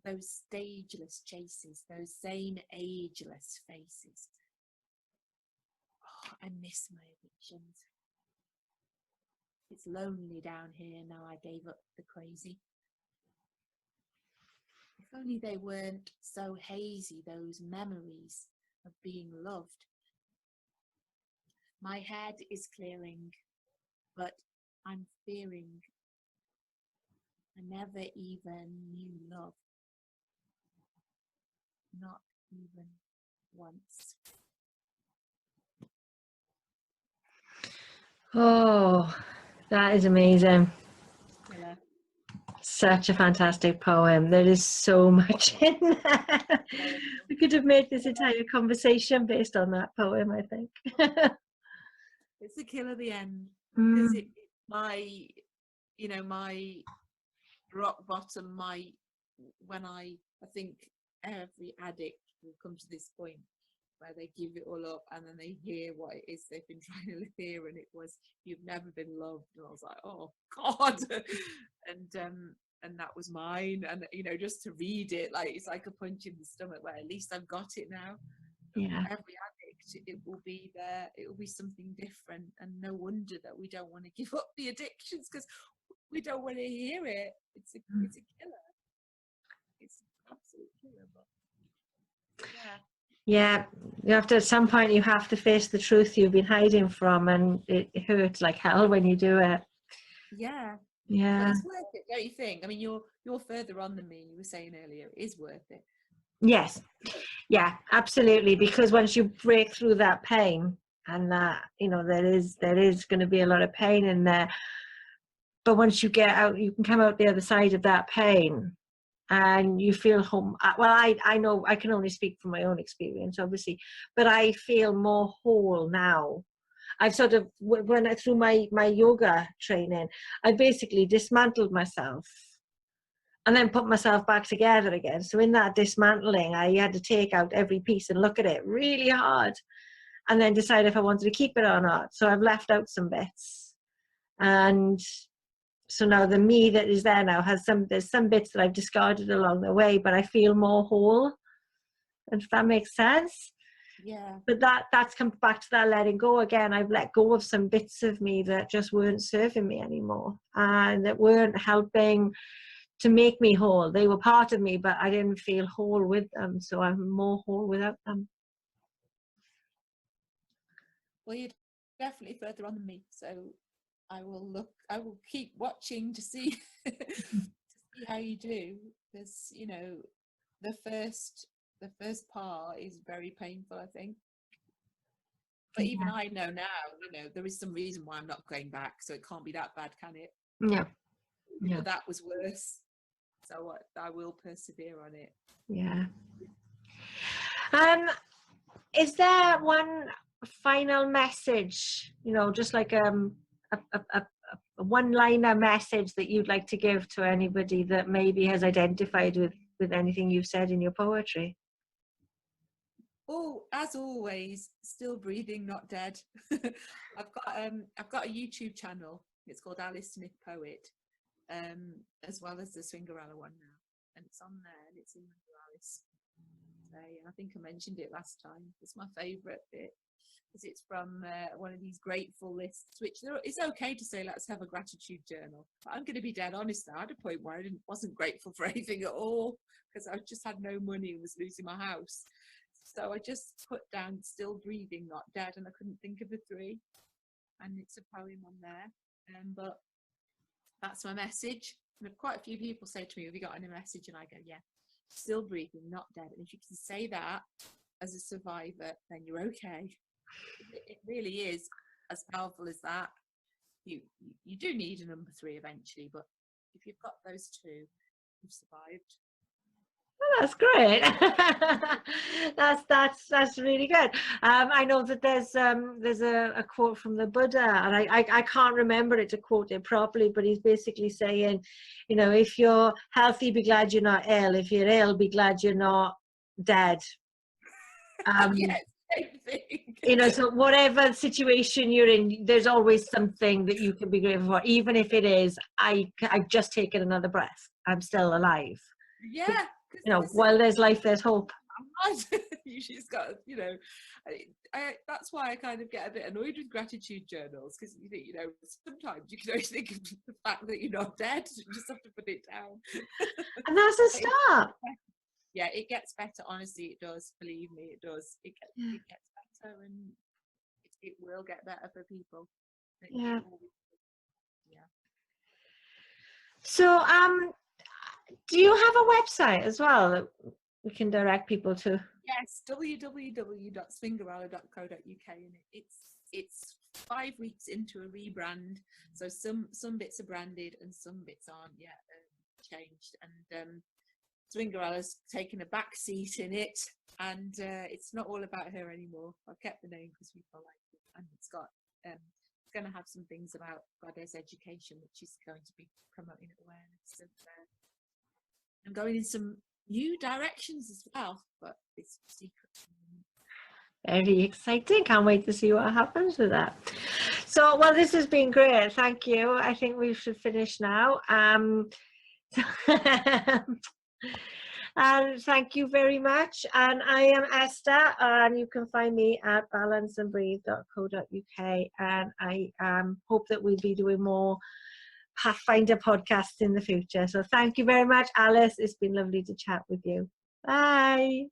Those stageless chases, those same ageless faces. Oh, I miss my addictions. It's lonely down here now I gave up the crazy. If only they weren't so hazy, those memories of being loved. My head is clearing, but I'm fearing I never even knew love. Not even once. Oh, that is amazing. Yeah. Such a fantastic poem. There is so much in there. We could have made this entire conversation based on that poem, I think. It's the kill at the end. Mm. Because my rock bottom, when I think every addict will come to this point where they give it all up and then they hear what it is they've been trying to hear, and it was, "You've never been loved." And I was like, oh God. And that was mine. And just to read it, like, it's like a punch in the stomach, where at least I've got it now. Yeah. Every addict, it will be there, it will be something different, and no wonder that we don't want to give up the addictions, because we don't want to hear it. It's a killer. It's an absolute killer. But Yeah, you have to, at some point you have to face the truth you've been hiding from, and it hurts like hell when you do it. yeah, Yeah. but it's worth it, don't you think? I mean, you're further on than me. You were saying earlier, it is worth it. Yes. Yeah, absolutely. Because once you break through that pain, and that, there is going to be a lot of pain in there, but once you get out, you can come out the other side of that pain, and you feel home. Well, I know I can only speak from my own experience, obviously, but I feel more whole now. I've sort of, through my yoga training, I basically dismantled myself and then put myself back together again. So in that dismantling, I had to take out every piece and look at it really hard, and then decide if I wanted to keep it or not. So I've left out some bits, and so now the me that is there now there's some bits that I've discarded along the way, but I feel more whole, if that makes sense. Yeah. But that's come back to that letting go again. I've let go of some bits of me that just weren't serving me anymore, and that weren't helping to make me whole. They were part of me, but I didn't feel whole with them, so I'm more whole without them. Well, you're definitely further on than me, so I will keep watching to see to see how you do, because the first part is very painful, I think. But even I know now, there is some reason why I'm not going back, so it can't be that bad, can it? Yeah. But that was worse, so I will persevere on it. Yeah. Is there one final message, just like a one-liner message that you'd like to give to anybody that maybe has identified with anything you've said in your poetry? Oh, as always, still breathing, not dead. I've got a YouTube channel. It's called Alice Smith Poet, as well as the Swingerella one now, and it's on there, and it's in Alice. So, I think I mentioned it last time. It's my favourite bit, because it's from one of these grateful lists, which it's okay to say, let's have a gratitude journal. But I'm going to be dead honest now. I had a point where I wasn't grateful for anything at all, because I just had no money and was losing my house. So I just put down still breathing, not dead, and I couldn't think of the three. And it's a poem on there. But that's my message. And quite a few people say to me, have you got any message? And I go, yeah, still breathing, not dead. And if you can say that as a survivor, then you're okay. It really is as powerful as that. You do need a number three eventually, but if you've got those two, you've survived. Oh, that's great. that's really good. I know that there's a quote from the Buddha, and I can't remember it to quote it properly, but he's basically saying, if you're healthy, be glad you're not ill. If you're ill, be glad you're not dead. Yes, same thing. So whatever situation you're in, there's always something that you can be grateful for, even if it is, I've just taken another breath, I'm still alive. Yeah. While there's life, there's hope. You just got, that's why I kind of get a bit annoyed with gratitude journals, because sometimes you can only think of the fact that you're not dead. You just have to put it down. And that's a start. Yeah, it gets better. Honestly, it does. Believe me, it does. It gets better, and it will get better for people. Yeah. Yeah. So, do you have a website as well that we can direct people to? Yes, www.swingerella.co.uk, and it's 5 weeks into a rebrand, so some bits are branded and some bits aren't yet changed, and Swingerella's taken a back seat in it, and it's not all about her anymore. I've kept the name because people like it, and it's got it's going to have some things about goddess education, which is going to be promoting awareness, and going in some new directions as well, but it's secret. Very exciting. Can't wait to see what happens with that. So, well, this has been great. Thank you. I think we should finish now. And thank you very much. And I am Esther, and you can find me at balanceandbreathe.co.uk. And I hope that we'll be doing more Pathfinder podcasts in the future. So thank you very much, Alice. It's been lovely to chat with you. Bye.